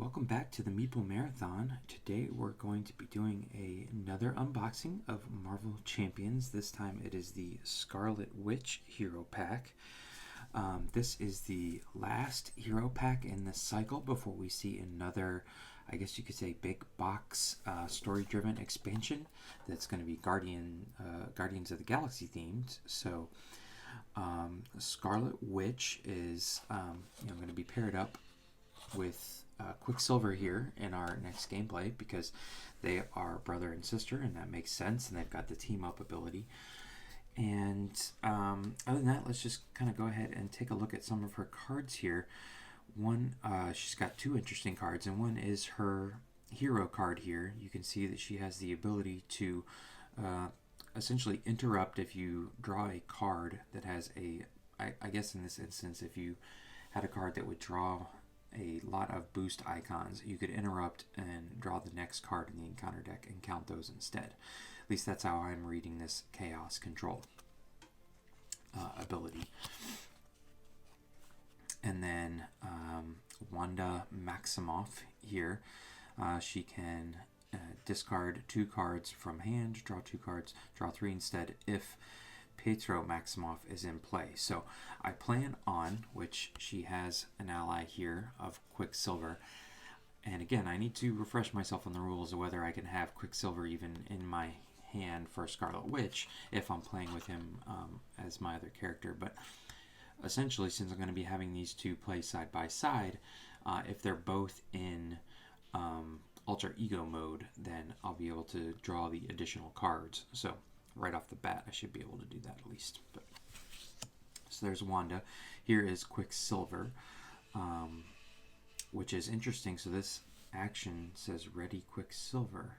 Welcome back to the Meeple Marathon. Today we're going to be doing another unboxing of Marvel Champions. This time it is the Scarlet Witch Hero Pack. This is the last Hero Pack in this cycle before we see another, I guess you could say, big box story-driven expansion that's going to be Guardians of the Galaxy themed. So Scarlet Witch is going to be paired up with Quicksilver here in our next gameplay because they are brother and sister, and that makes sense, and they've got the team up ability. And other than that, let's just kind of go ahead and take a look at some of her cards here. One, she's got two interesting cards, and one is her hero card here. You can see that she has the ability to essentially interrupt if you draw a card that has I guess in this instance, if you had a card that would draw a lot of boost icons, you could interrupt and draw the next card in the encounter deck and count those instead. At least that's how I'm reading this Chaos Control ability. And then Wanda Maximoff here, she can discard 2 cards from hand, draw 2 cards, draw 3 instead if Pietro Maximoff is in play. So I plan on, which she has an ally here of Quicksilver, and again I need to refresh myself on the rules of whether I can have Quicksilver even in my hand for Scarlet Witch if I'm playing with him as my other character. But essentially, since I'm going to be having these two play side by side, if they're both in alter ego mode, then I'll be able to draw the additional cards. So right off the bat, I should be able to do that at least. But so there's Wanda. Here is Quicksilver, which is interesting. So this action says ready Quicksilver.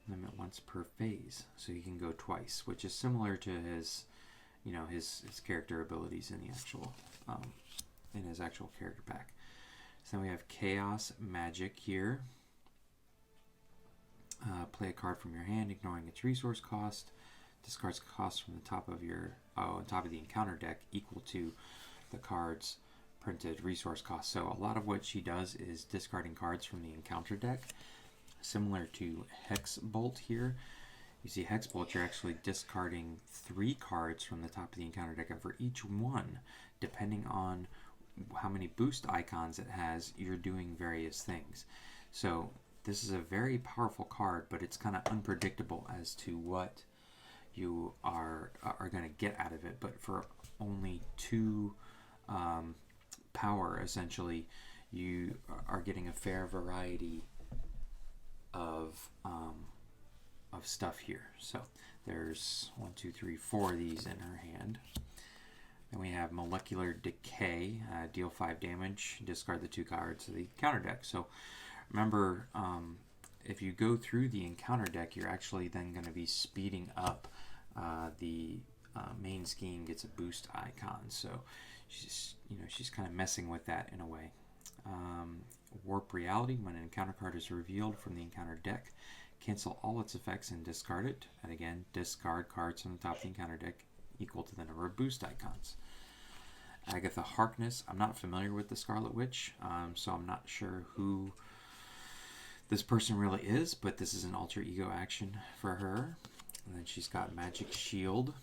Limit once per phase, so you can go twice, which is similar to his, his character abilities in the actual, in his actual character pack. So then we have Chaos Magic here. Play a card from your hand, ignoring its resource cost. Discards cost from the top of your on top of the encounter deck equal to the card's printed resource cost. So a lot of what she does is discarding cards from the encounter deck, similar to Hex Bolt here. You see Hex Bolt, you're actually discarding 3 cards from the top of the encounter deck, and for each one, depending on how many boost icons it has, you're doing various things. So this is a very powerful card, but it's kind of unpredictable as to what you are going to get out of it. But for only 2 power, essentially, you are getting a fair variety of stuff here. So there's 1, 2, 3, 4 of these in her hand. Then we have Molecular Decay, deal 5 damage, discard the 2 cards of the counter deck. So remember, if you go through the encounter deck, you're actually then going to be speeding up the main scheme gets a boost icon. So she's kind of messing with that in a way. Warp Reality, when an encounter card is revealed from the encounter deck, cancel all its effects and discard it. And again, discard cards from the top of the encounter deck equal to the number of boost icons. Agatha Harkness, I'm not familiar with the Scarlet Witch, so I'm not sure who this person really is, but this is an alter ego action for her. And then she's got Magic Shield,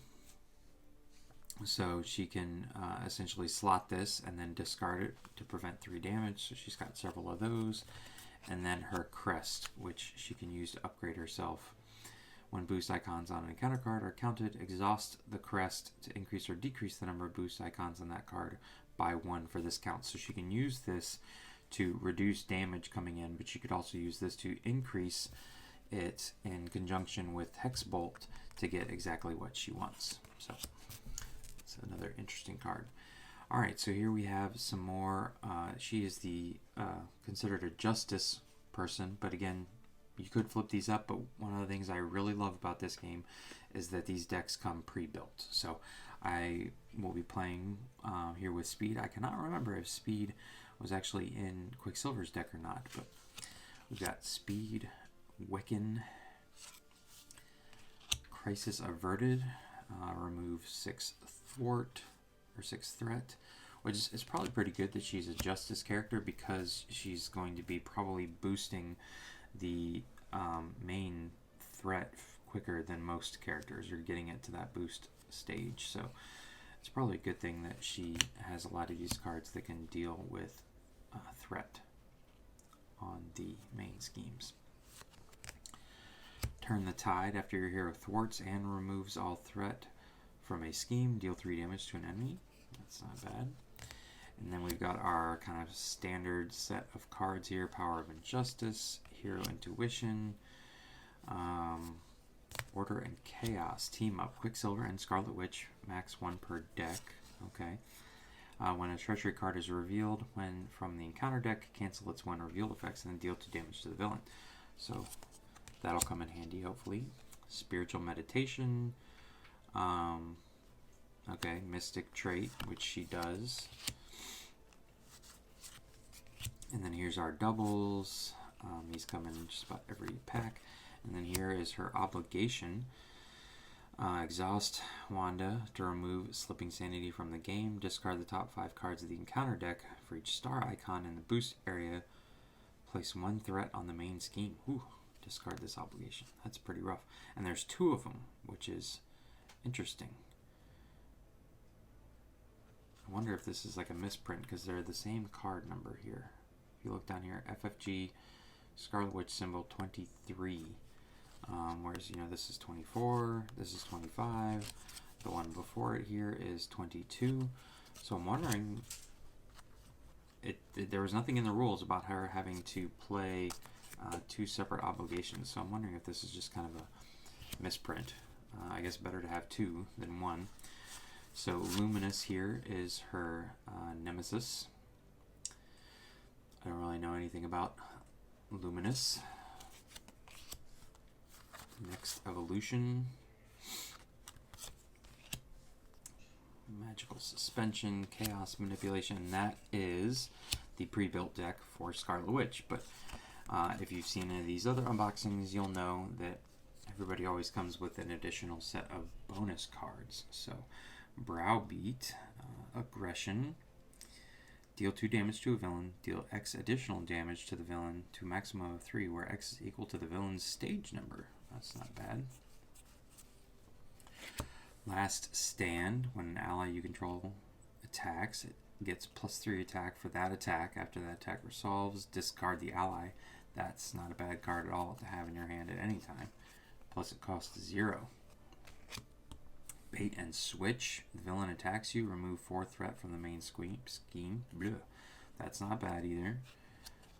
so she can essentially slot this and then discard it to prevent 3 damage. So she's got several of those. And then her Crest, which she can use to upgrade herself. When boost icons on an encounter card are counted, exhaust the Crest to increase or decrease the number of boost icons on that card by 1 for this count. So she can use this to reduce damage coming in, but she could also use this to increase it in conjunction with Hex Bolt to get exactly what she wants. So it's another interesting card. Alright, so here we have some more. She is the considered a justice person, but again, you could flip these up, but one of the things I really love about this game is that these decks come pre-built. So I will be playing here with Speed. I cannot remember if Speed was actually in Quicksilver's deck or not, but we've got Speed, Wiccan, Crisis Averted, remove 6 thwart or 6 threat. which is probably pretty good that she's a Justice character, because she's going to be probably boosting the main threat quicker than most characters are getting it to that boost stage. So it's probably a good thing that she has a lot of these cards that can deal with threat on the main schemes. Turn the Tide. After your hero thwarts and removes all threat from a scheme, deal 3 damage to an enemy. That's not bad. And then we've got our kind of standard set of cards here. Power of Injustice, Hero Intuition, Order and Chaos. Team up. Quicksilver and Scarlet Witch, max 1 per deck. Okay. When a treachery card is revealed from the encounter deck, cancel its 1 revealed effects and then deal 2 damage to the villain. So that'll come in handy, hopefully. Spiritual Meditation. Okay, Mystic Trait, which she does. And then here's our doubles. These come in just about every pack. And then here is her obligation. Exhaust Wanda to remove Slipping Sanity from the game. Discard the top 5 cards of the encounter deck. For each star icon in the boost area, place 1 threat on the main scheme. Whew, discard this obligation. That's pretty rough. And there's 2 of them, which is interesting. I wonder if this is like a misprint, because they're the same card number here. If you look down here, FFG Scarlet Witch symbol 23. Whereas, this is 24, this is 25, the one before it here is 22. So I'm wondering, there was nothing in the rules about her having to play 2 separate obligations. So I'm wondering if this is just kind of a misprint. I guess better to have 2 than 1. So Luminous here is her nemesis. I don't really know anything about Luminous. Next, Evolution. Magical Suspension, Chaos Manipulation. That is the pre-built deck for Scarlet Witch. But if you've seen any of these other unboxings, you'll know that everybody always comes with an additional set of bonus cards. So, Browbeat, Aggression. Deal 2 damage to a villain. Deal X additional damage to the villain to a maximum of 3, where X is equal to the villain's stage number. That's not bad. Last Stand. When an ally you control attacks, it gets +3 attack for that attack. After that attack resolves, discard the ally. That's not a bad card at all to have in your hand at any time. Plus it costs 0. Bait and Switch. The villain attacks you, remove 4 threat from the main scheme. Blech. That's not bad either.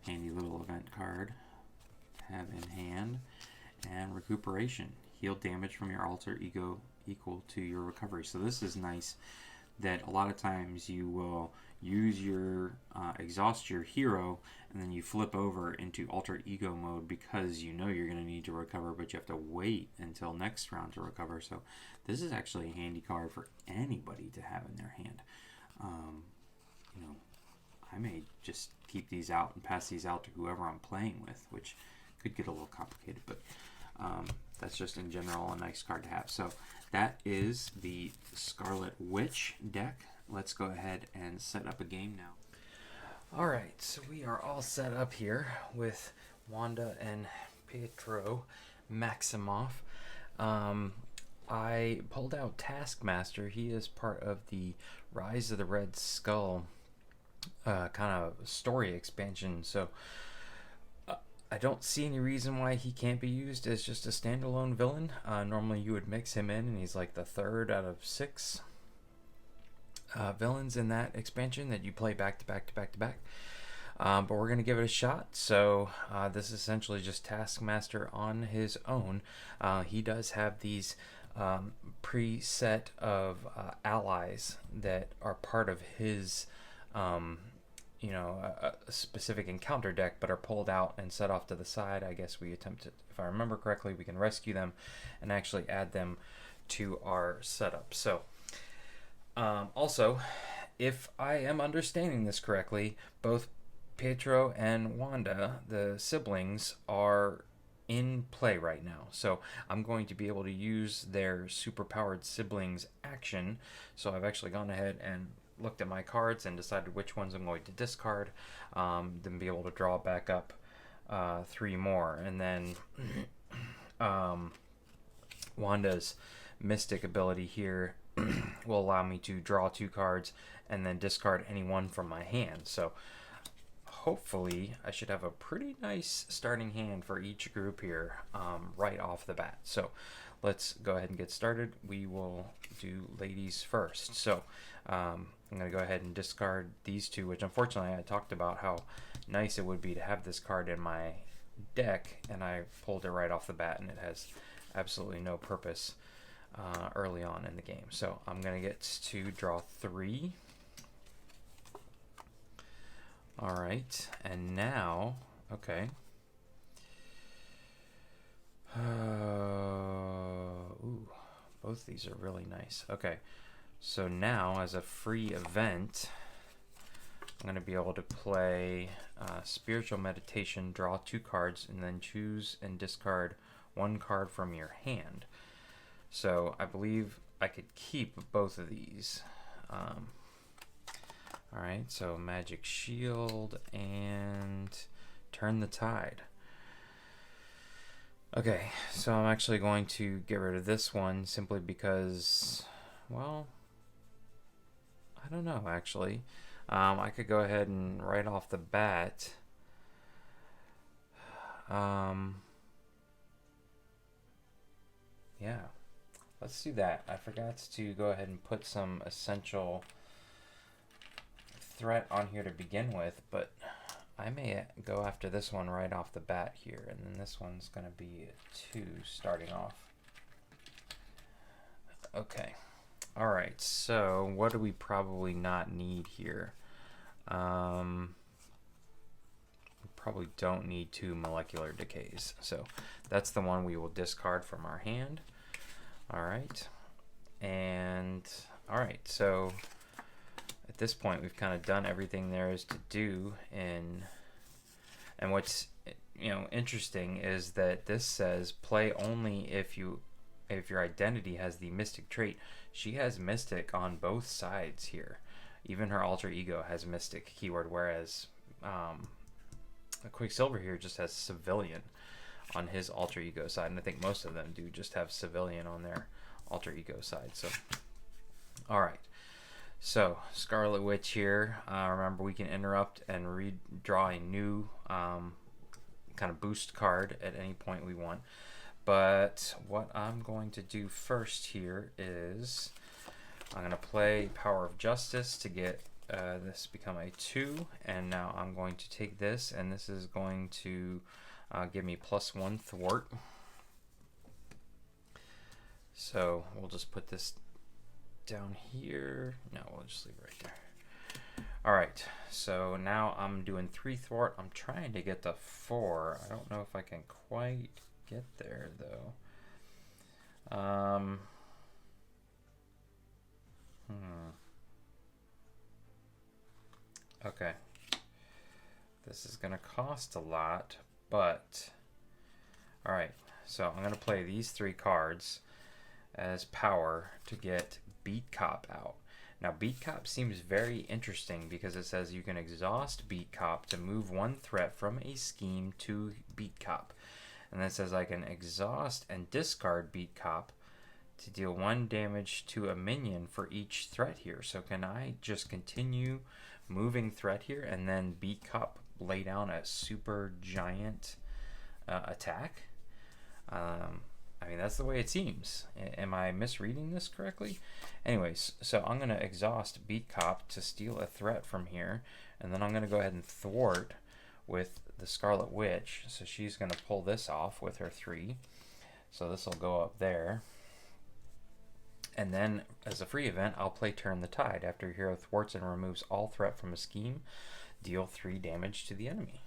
Handy little event card to have in hand. And Recuperation. Heal damage from your alter ego equal to your recovery. So this is nice that a lot of times you will use your exhaust your hero, and then you flip over into alter ego mode because you know you're going to need to recover, but you have to wait until next round to recover. So this is actually a handy card for anybody to have in their hand. I may just keep these out and pass these out to whoever I'm playing with, which could get a little complicated, but that's just in general a nice card to have. So that is the Scarlet Witch deck. Let's go ahead and set up a game now. Alright, so we are all set up here with Wanda and Pietro Maximoff. I pulled out Taskmaster. He is part of the Rise of the Red Skull kind of story expansion. So I don't see any reason why he can't be used as just a standalone villain. Normally you would mix him in, and he's like the 3rd out of 6 villains in that expansion that you play back to back to back to back. But we're going to give it a shot. So this is essentially just Taskmaster on his own. He does have these preset of allies that are part of his a specific encounter deck, but are pulled out and set off to the side. I guess we attempt to, if I remember correctly, we can rescue them and actually add them to our setup. So also, if I am understanding this correctly, both Pietro and Wanda, the siblings, are in play right now. So I'm going to be able to use their superpowered siblings action. So I've actually gone ahead and looked at my cards and decided which ones I'm going to discard, then be able to draw back up 3 more. And then Wanda's Mystic ability here will allow me to draw 2 cards and then discard any one from my hand. So hopefully I should have a pretty nice starting hand for each group here right off the bat. So let's go ahead and get started. We will do ladies first. So I'm going to go ahead and discard these 2, which unfortunately I talked about how nice it would be to have this card in my deck, and I pulled it right off the bat, and it has absolutely no purpose early on in the game. So I'm going to get to draw 3. All right, and now, okay. Ooh, both these are really nice. Okay, so now as a free event, I'm going to be able to play Spiritual Meditation, draw 2 cards, and then choose and discard 1 card from your hand. So I believe I could keep both of these. Alright, so Magic Shield and Turn the Tide. Okay, so I'm actually going to get rid of this one simply because, well, I don't know actually. I could go ahead and right off the bat, yeah, let's do that. I forgot to go ahead and put some essential threat on here to begin with, but I may go after this one right off the bat here, and then this one's going to be a 2 starting off. Okay. All right, so what do we probably not need here? We probably don't need 2 molecular decays, so that's the one we will discard from our hand. All right, and all right, so at this point we've kind of done everything there is to do in, and what's interesting is that this says play only if your identity has the mystic trait. She has mystic on both sides here. Even her alter ego has mystic keyword, whereas Quicksilver here just has civilian on his alter ego side, and I think most of them do just have civilian on their alter ego side. So all right, so Scarlet Witch here, remember we can interrupt and redraw a new kind of boost card at any point we want. But what I'm going to do first here is I'm going to play Power of Justice to get this become a 2, and now I'm going to take this, and this is going to give me +1 thwart. So we'll just put this down here. No, we'll just leave it right there. All right, so now I'm doing 3 thwart. I'm trying to get to 4. I don't know if I can quite get there though. Okay, this is gonna cost a lot, but all right, so I'm gonna play these 3 cards as power to get Beat Cop out. Now Beat Cop seems very interesting because it says you can exhaust Beat Cop to move 1 threat from a scheme to Beat Cop. And then it says I can exhaust and discard Beat Cop to deal 1 damage to a minion for each threat here. So can I just continue moving threat here and then Beat Cop lay down a super giant attack? I mean, that's the way it seems. Am I misreading this correctly? Anyways, so I'm going to exhaust Beat Cop to steal a threat from here, and then I'm going to go ahead and thwart with the Scarlet Witch. So she's going to pull this off with her 3. So this will go up there. And then, as a free event, I'll play Turn the Tide. After your hero thwarts and removes all threat from a scheme, deal 3 damage to the enemy.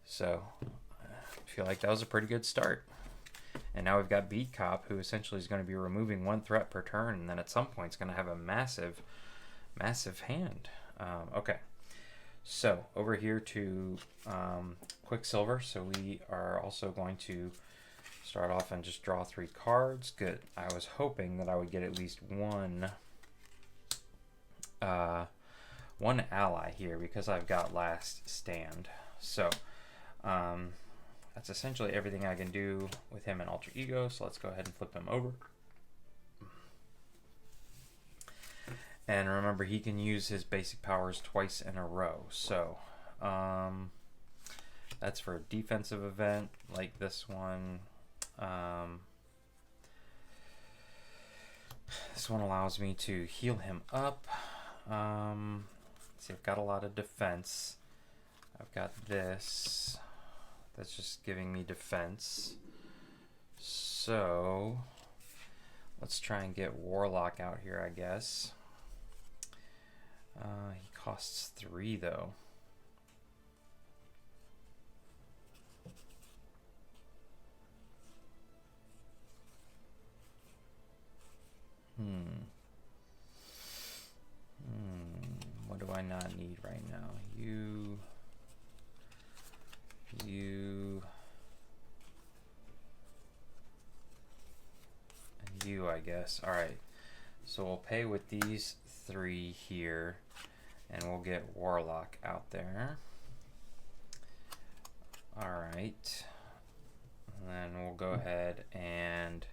So I feel like that was a pretty good start. And now we've got Beat Cop, who essentially is going to be removing 1 threat per turn, and then at some point it's going to have a massive, massive hand. Okay, so over here to Quicksilver. So we are also going to start off and just draw 3 cards. Good. I was hoping that I would get at least 1 one ally here because I've got Last Stand. So that's essentially everything I can do with him in Alter Ego. So let's go ahead and flip him over. And remember, he can use his basic powers twice in a row. So that's for a defensive event like this one. This one allows me to heal him up. See, I've got a lot of defense. I've got this. That's just giving me defense. So let's try and get Warlock out here, I guess. He costs 3 though. What do I not need right now? You, and you, I guess. All right. So we'll pay with these 3 here, and we'll get Warlock out there. All right. And then we'll go ahead and,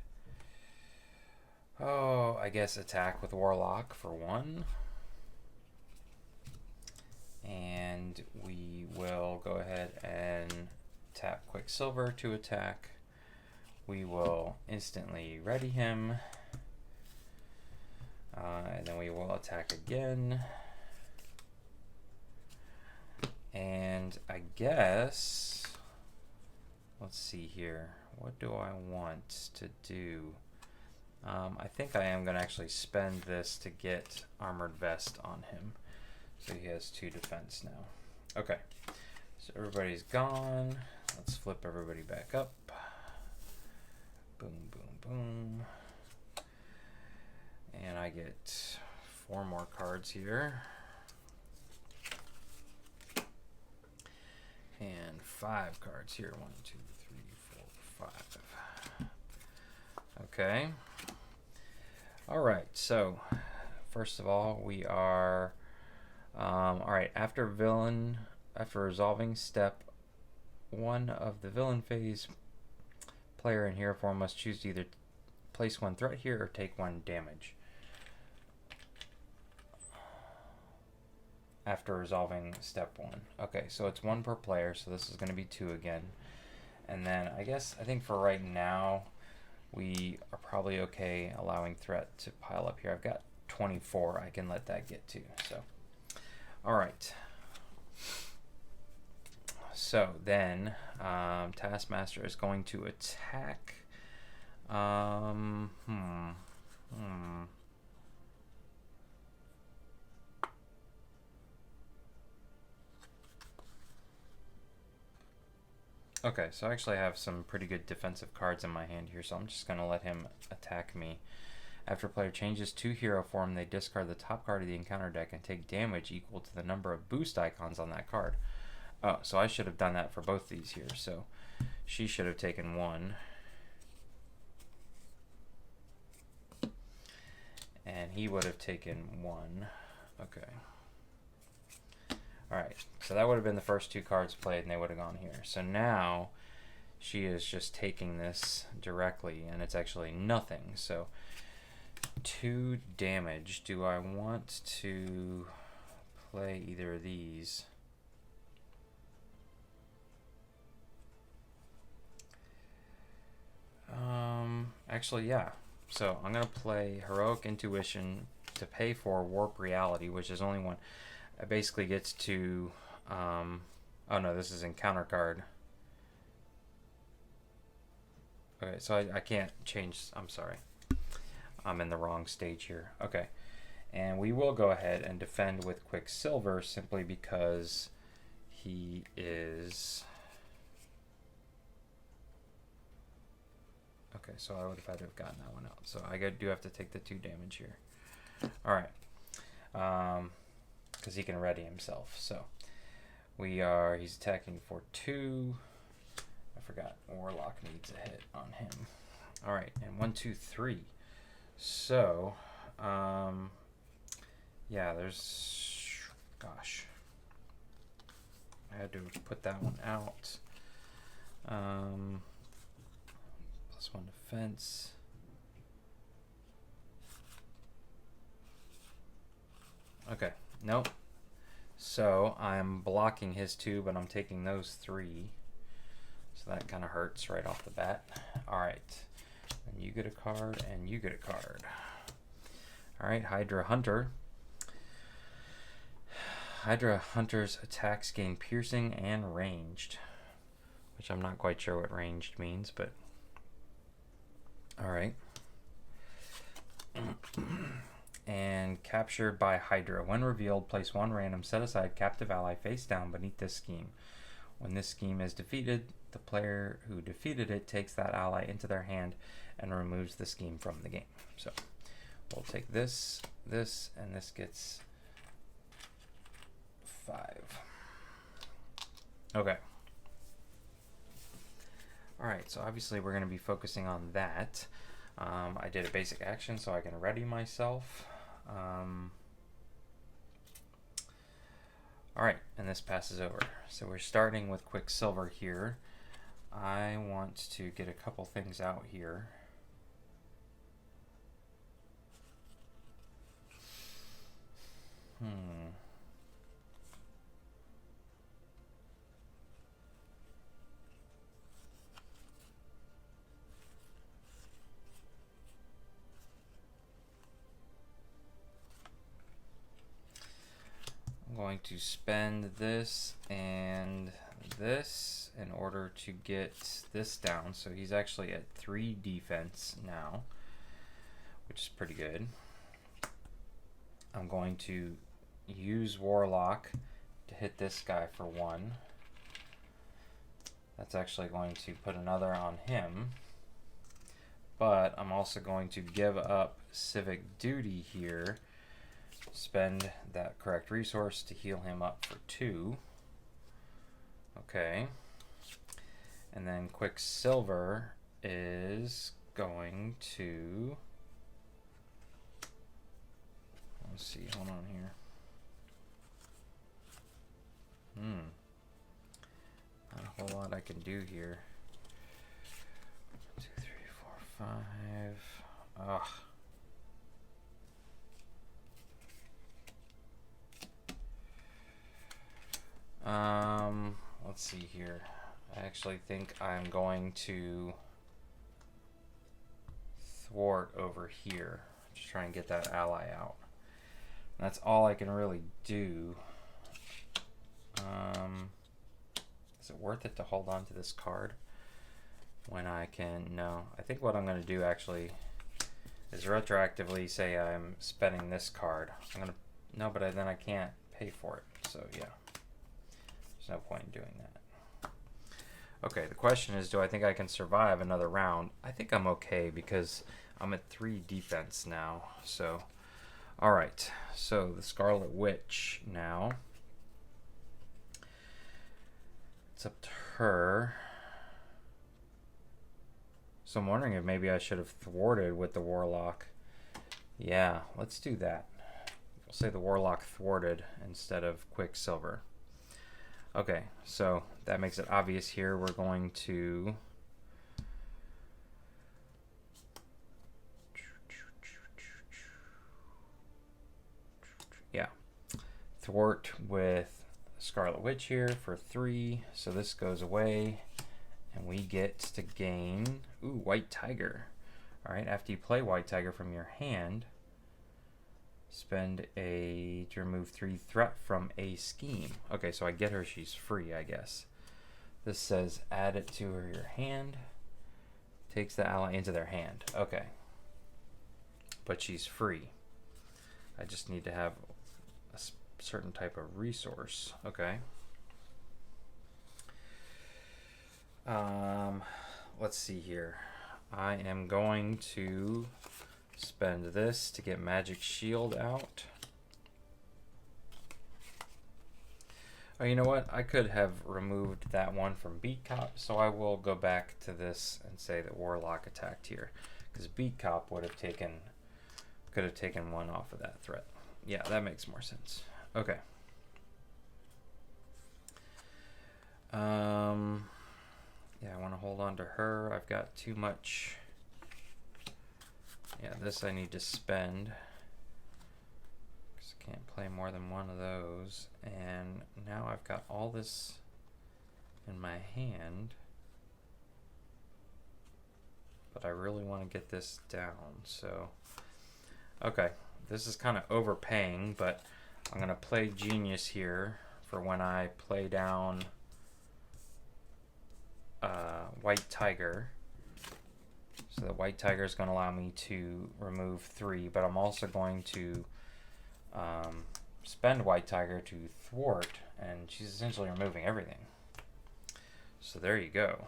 I guess attack with Warlock for 1. And we will go ahead and tap Quicksilver to attack. We will instantly ready him. And then we will attack again. And I guess, let's see here. What do I want to do? I think I am going to actually spend this to get Armored Vest on him. So he has 2 defense now. Okay, so everybody's gone. Let's flip everybody back up. Boom, boom, boom. And I get 4 more cards here. And 5 cards here. 1, 2, 3, 4, 5. Okay. All right, so first of all, we are... all right, after resolving step 1 of the villain phase, player in hero form must choose to either place 1 threat here or take 1 damage. After resolving step 1. Okay, so it's 1 per player, so this is going to be 2 again. And then I think for right now, we are probably okay allowing threat to pile up here. I've got 24 I can let that get to, so. All right. So then, Taskmaster is going to attack. Okay, so I actually have some pretty good defensive cards in my hand here, so I'm just going to let him attack me. After a player changes to hero form, they discard the top card of the encounter deck and take damage equal to the number of boost icons on that card. Oh, so I should have done that for both these here. So she should have taken 1. And he would have taken 1. Okay. Alright, so that would have been the first 2 cards played, and they would have gone here. So now she is just taking this directly, and it's actually nothing. So 2 damage. Do I want to play either of these? Actually, yeah. So I'm going to play Heroic Intuition to pay for Warp Reality, which is only 1. It basically gets to... oh no, this is encounter card. Okay, so I can't change... I'm sorry. I'm in the wrong stage here. Okay. And we will go ahead and defend with Quicksilver simply because he is... Okay, so I would have had to have gotten that one out. So I do have to take the 2 damage here. Alright. Because he can ready himself. So he's attacking for 2. I forgot Warlock needs a hit on him. Alright, and 1, 2, 3. So Yeah, there's... Gosh. I had to put that one out. +1 defense. Okay, nope. So I'm blocking his 2, but I'm taking those 3. So that kind of hurts right off the bat. Alright. And you get a card, and you get a card. Alright, Hydra Hunter. Hydra Hunter's attacks gain piercing and ranged. Which I'm not quite sure what ranged means, but... Alright. And captured by Hydra. When revealed, place 1 random set-aside captive ally face down beneath this scheme. When this scheme is defeated, the player who defeated it takes that ally into their hand and removes the scheme from the game. So we'll take this, this, and this gets 5. Okay. Alright, so obviously we're going to be focusing on that. I did a basic action so I can ready myself. Alright, and this passes over. So we're starting with Quicksilver here. I want to get a couple things out here. I'm going to spend this and this in order to get this down. So he's actually at 3 defense now, which is pretty good. I'm going to use Warlock to hit this guy for 1. That's actually going to put another on him. But I'm also going to give up Civic Duty here. Spend that correct resource to heal him up for 2. Okay. And then Quicksilver is going to... Let's see, hold on here. Not a whole lot I can do here. 1, 2, 3, 4, 5. Ugh. Let's see here. I actually think I'm going to thwart over here. Just try and get that ally out. That's all I can really do. Is it worth it to hold on to this card when I can? No. I think what I'm going to do actually is retroactively say I'm spending this card. No, but then I can't pay for it. So yeah, there's no point in doing that. Okay, the question is, do I think I can survive another round? I think I'm okay because I'm at 3 defense now. So, all right. So the Scarlet Witch now. It's up to her. So I'm wondering if maybe I should have thwarted with the Warlock. Yeah, let's do that. We'll say the Warlock thwarted instead of Quicksilver. Okay, so that makes it obvious here. We're going to... Yeah. Thwart with Scarlet Witch here for 3. So this goes away. And we get to gain... Ooh, White Tiger. Alright, after you play White Tiger from your hand, spend to remove 3 threat from a scheme. Okay, so I get her, she's free, I guess. This says add it to your hand. Takes the ally into their hand. Okay. But she's free. I just need to have a certain type of resource. Okay. Let's see here. I am going to spend this to get Magic Shield out. Oh, you know what? I could have removed that one from Beat Cop, so I will go back to this and say that Warlock attacked here, because Beat Cop could have taken 1 off of that threat. Yeah, that makes more sense. Okay. Yeah, I want to hold on to her. I've got too much. Yeah, this I need to spend. Because I can't play more than one of those. And now I've got all this in my hand. But I really want to get this down. So, okay. This is kind of overpaying, but I'm going to play Genius here for when I play down White Tiger. So the White Tiger is going to allow me to remove 3, but I'm also going to spend White Tiger to thwart, and she's essentially removing everything. So there you go.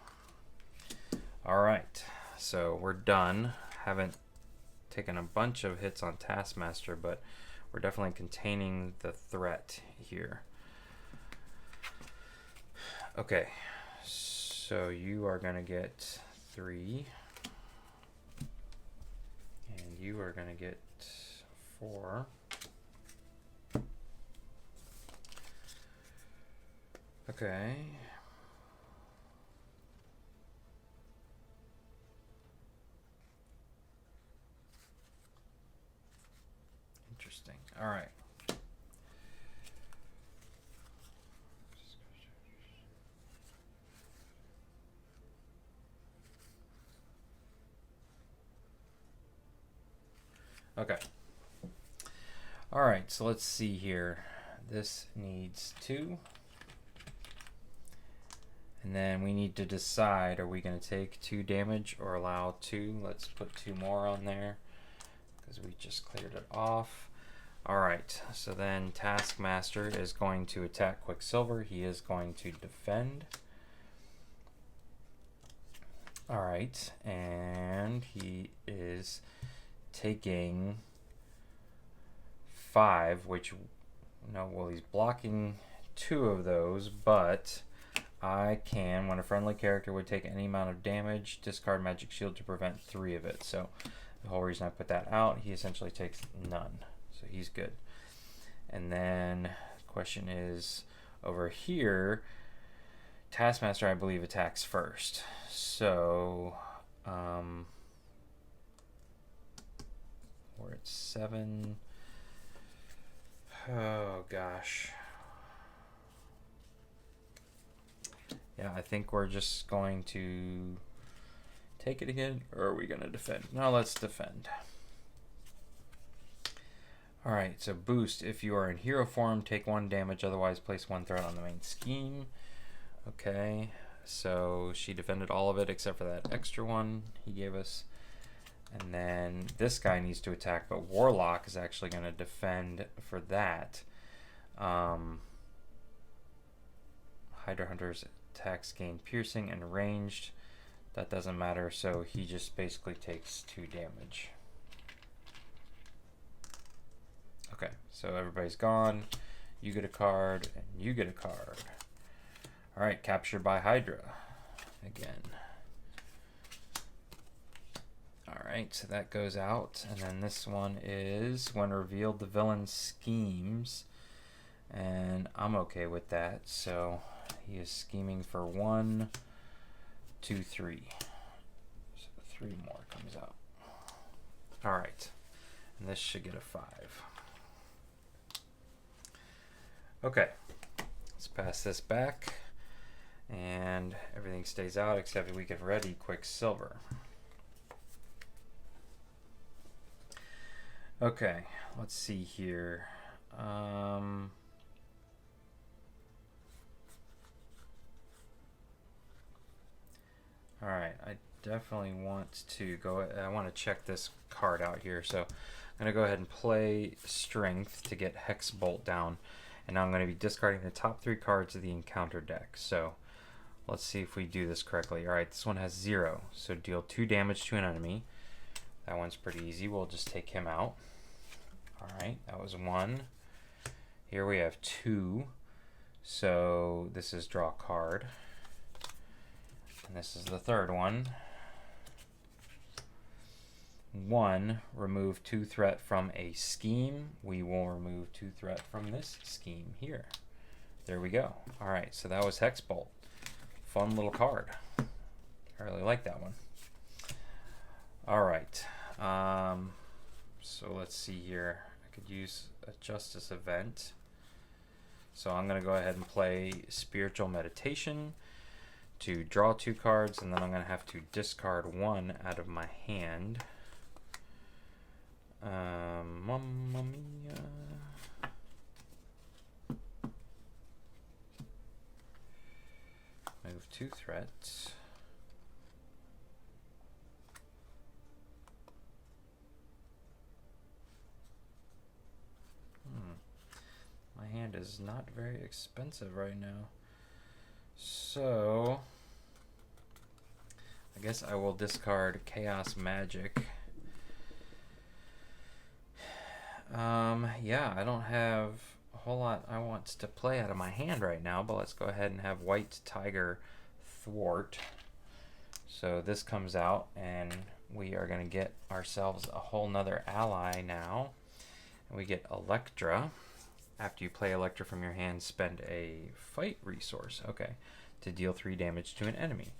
Alright, so we're done. Haven't taken a bunch of hits on Taskmaster, but we're definitely containing the threat here. Okay, so you are going to get 3. And you are going to get 4. Okay. Interesting. All right. Okay. All right, so let's see here. This needs 2. And then we need to decide, are we going to take 2 damage or allow 2? Let's put 2 more on there because we just cleared it off. All right, so then Taskmaster is going to attack Quicksilver. He is going to defend. All right, and he is taking 5, which, no, well, he's blocking 2 of those, but I can, when a friendly character would take any amount of damage, discard Magic Shield to prevent 3 of it. So the whole reason I put that out, he essentially takes none. So he's good. And then the question is, over here, Taskmaster, I believe, attacks first. So we're at 7. Oh, gosh. Yeah, I think we're just going to take it again, or are we going to defend? No, let's defend. Alright, so boost. If you are in hero form, take 1 damage, otherwise place 1 threat on the main scheme. Okay, so she defended all of it except for that extra one he gave us. And then this guy needs to attack, but Warlock is actually going to defend for that. Hydra Hunter's attacks gain piercing and ranged. That doesn't matter, so he just basically takes 2 damage. Okay, so everybody's gone. You get a card, and you get a card. Alright, captured by Hydra again. Alright, so that goes out. And then this one is, when revealed, the villain schemes. And I'm okay with that. So he is scheming for 1, 2, 3. So 3 more comes out. Alright, and this should get a 5. Okay, let's pass this back. And everything stays out except we get ready Quicksilver. Okay, let's see here. Alright, I definitely want to go, I want to check this card out here. So I'm going to go ahead and play Strength to get Hex Bolt down. And now I'm going to be discarding the top 3 cards of the encounter deck. So let's see if we do this correctly. Alright, this one has 0. So deal 2 damage to an enemy. That one's pretty easy. We'll just take him out. Alright, that was 1. Here we have 2. So this is draw card. And this is the third one. 1, remove 2 threat from a scheme. We will remove 2 threat from this scheme here. There we go. All right, so that was Hexbolt. Fun little card. I really like that one. All right. So let's see here. I could use a Justice event. So I'm going to go ahead and play Spiritual Meditation to draw 2 cards, and then I'm going to have to discard 1 out of my hand. Mamma mia. Move 2 threats. My hand is not very expensive right now. So I guess I will discard Chaos Magic. Yeah, I don't have a whole lot I want to play out of my hand right now, but let's go ahead and have White Tiger Thwart. So this comes out, and we are going to get ourselves a whole nother ally now. And we get Elektra. After you play Elektra from your hand, spend a fight resource, okay, to deal 3 damage to an enemy.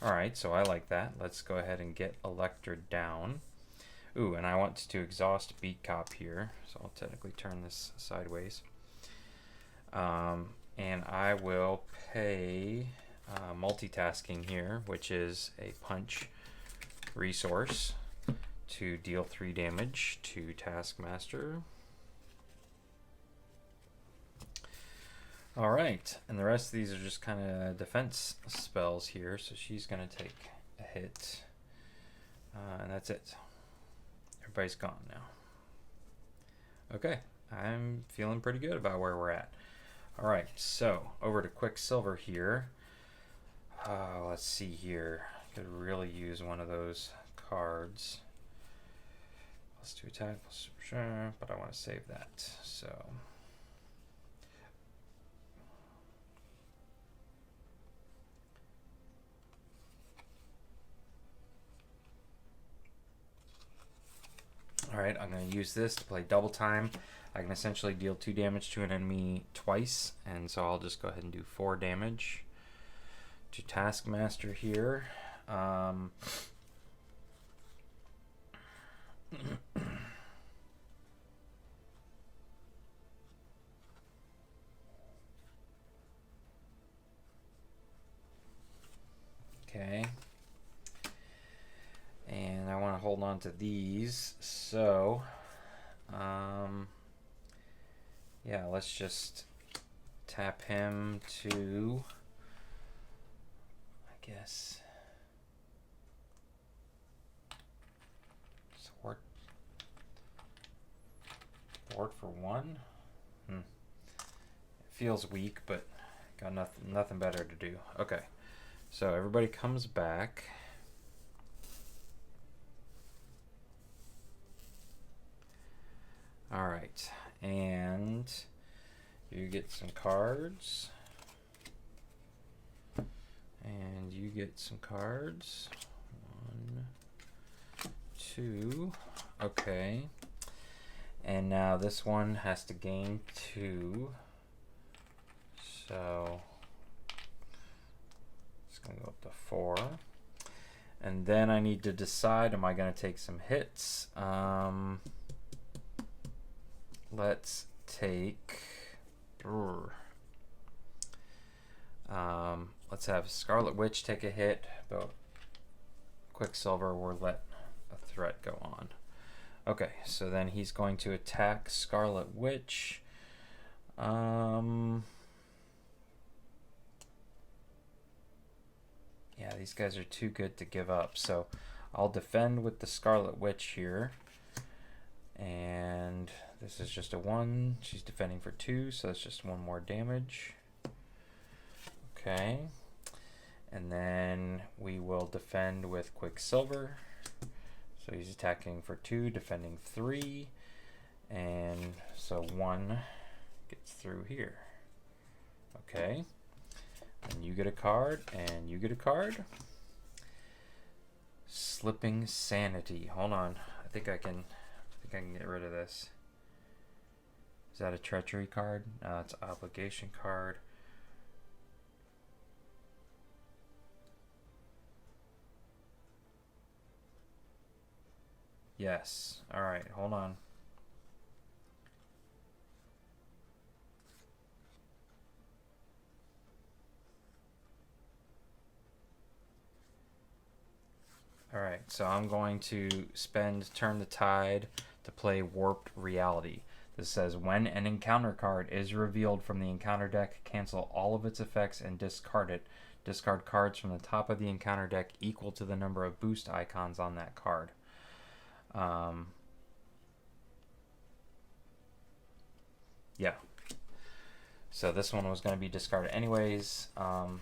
Alright, so I like that. Let's go ahead and get Elektra down. Ooh, and I want to exhaust Beat Cop here, so I'll technically turn this sideways. And I will pay multitasking here, which is a punch resource to deal 3 damage to Taskmaster. Alright, and the rest of these are just kind of defense spells here, so she's going to take a hit. And that's it. Everybody's gone now. Okay, I'm feeling pretty good about where we're at. Alright, so over to Quicksilver here. Let's see here. Could really use one of those cards. +2 attack, +super sure, but I want to save that. So alright, I'm going to use this to play double time. I can essentially deal 2 damage to an enemy twice, and so I'll just go ahead and do 4 damage to Taskmaster here. Okay. And I want to hold on to these, so yeah, let's just tap him to, I guess, thwart for 1. It feels weak, but got nothing better to do. Okay, so everybody comes back. Alright, and you get some cards. And you get some cards. 1, 2. Okay. And now this one has to gain 2. So it's going to go up to 4. And then I need to decide, am I going to take some hits? Let's take, let's have Scarlet Witch take a hit, but Quicksilver will let a threat go on. Okay, so then he's going to attack Scarlet Witch. Yeah, these guys are too good to give up, so I'll defend with the Scarlet Witch here. And this is just a 1. She's defending for 2, so that's just 1 more damage. Okay. And then we will defend with Quicksilver. So he's attacking for 2, defending 3. And so 1 gets through here. Okay. And you get a card, and you get a card. Slipping Sanity. Hold on. think I can get rid of this. Is that a treachery card? It's an obligation card. Yes. All right, hold on. All right, so I'm going to spend Turn the Tide to play Warped Reality. This says, when an encounter card is revealed from the encounter deck, cancel all of its effects and discard it. Discard cards from the top of the encounter deck equal to the number of boost icons on that card. Yeah. So this one was going to be discarded anyways. I'm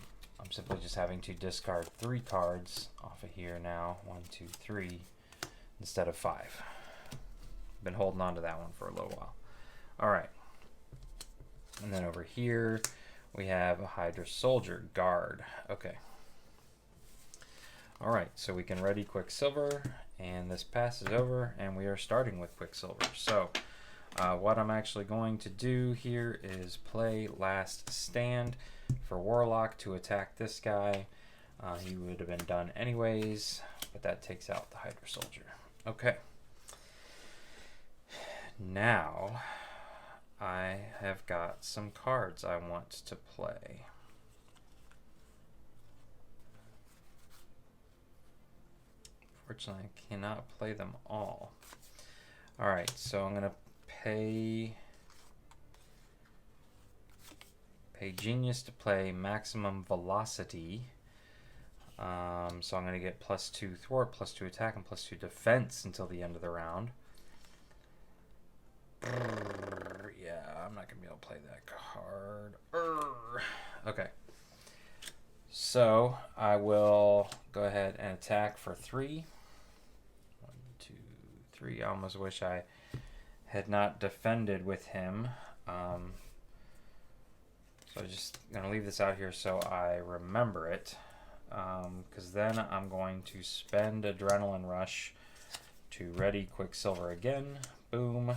simply just having to discard 3 cards off of here now. 1, 2, 3 instead of 5. Been holding on to that one for a little while. All right. And then over here we have a Hydra Soldier Guard. Okay. All right, so we can ready Quicksilver, and this passes over, and we are starting with Quicksilver. So what I'm actually going to do here is play Last Stand for Warlock to attack this guy. He would have been done anyways, but that takes out the Hydra Soldier. Okay. Now I have got some cards I want to play. Fortunately, I cannot play them all. All right, so I'm gonna pay Genius to play Maximum Velocity. So I'm gonna get +2 thwart, +2 attack, and +2 defense until the end of the round. Yeah, I'm not gonna be able to play that card. Okay. So I will go ahead and attack for 3. 1, 2, 3. I almost wish I had not defended with him. So I'm just gonna leave this out here so I remember it. Because then I'm going to spend Adrenaline Rush to ready Quicksilver again. Boom.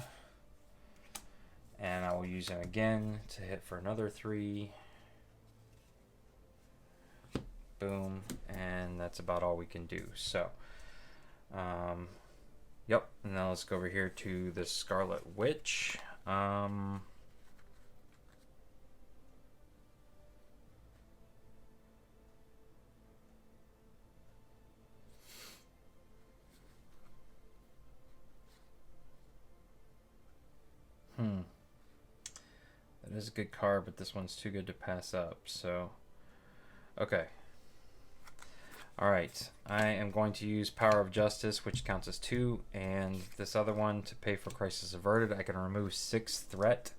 And I will use him again to hit for another 3. Boom. And that's about all we can do. So, yep. And now let's go over here to the Scarlet Witch. That is a good card, but this one's too good to pass up. So, okay. Alright, I am going to use Power of Justice, which counts as 2, and this other one to pay for Crisis Averted. I can remove 6 threat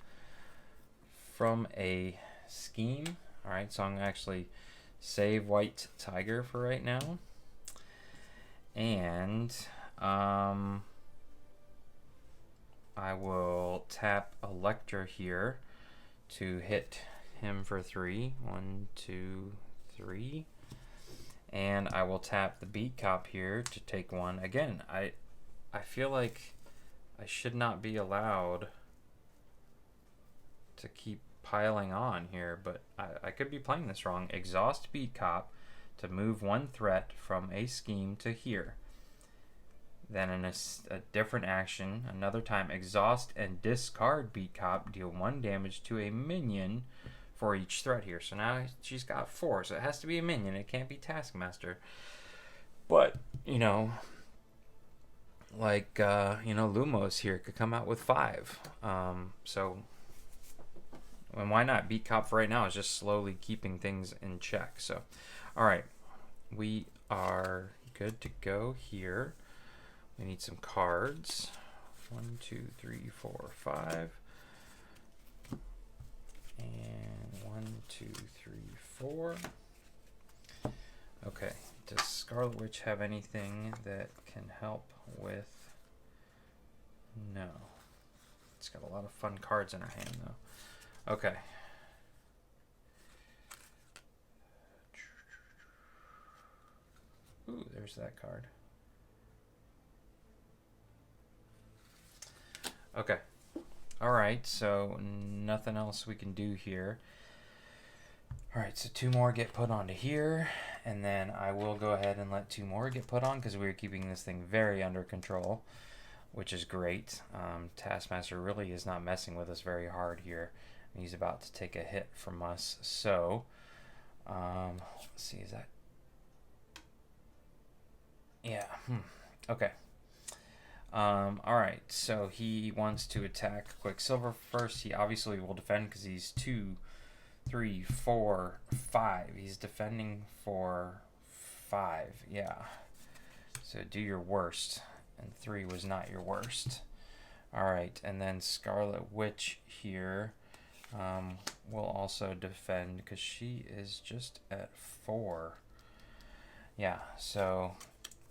from a scheme. Alright, so I'm going to actually save White Tiger for right now. And I will tap Elektra here to hit him for 3. 1, 2, 3. And I will tap the Beat Cop here to take 1. Again, I feel like I should not be allowed to keep piling on here, but I could be playing this wrong. Exhaust Beat Cop to move 1 threat from a scheme to here. Then in a different action, another time, exhaust and discard Beat Cop, deal 1 damage to a minion for each threat here. So now she's got 4, so it has to be a minion. It can't be Taskmaster. But, you know, like, Lumos here could come out with 5. So, and why not? Beat Cop for right now is just slowly keeping things in check. So, all right, we are good to go here. We need some cards. 1, 2, 3, 4, 5. And 1, 2, 3, 4. Okay. Does Scarlet Witch have anything that can help with? No. It's got a lot of fun cards in her hand, though. Okay. Ooh, there's that card. Okay. Alright, so nothing else we can do here. Alright, so 2 more get put onto here, and then I will go ahead and let 2 more get put on because we're keeping this thing very under control, which is great. Taskmaster really is not messing with us very hard here. He's about to take a hit from us, so let's see, is that... Yeah, okay. Alright, so he wants to attack Quicksilver first. He obviously will defend because he's 2, 3, 4, 5. He's defending for 5, yeah. So do your worst, and 3 was not your worst. Alright, and then Scarlet Witch here will also defend because she is just at 4. Yeah, so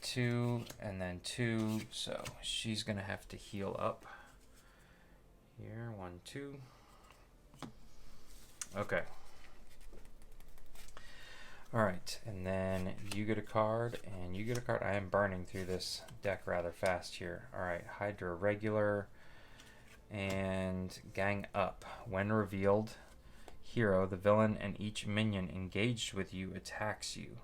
2 and then 2, so she's gonna have to heal up here. 1, 2. Okay. Alright, and then you get a card and you get a card. I am burning through this deck rather fast here. Alright, Hydra regular and Gang Up. When revealed, hero, the villain, and each minion engaged with you attacks you.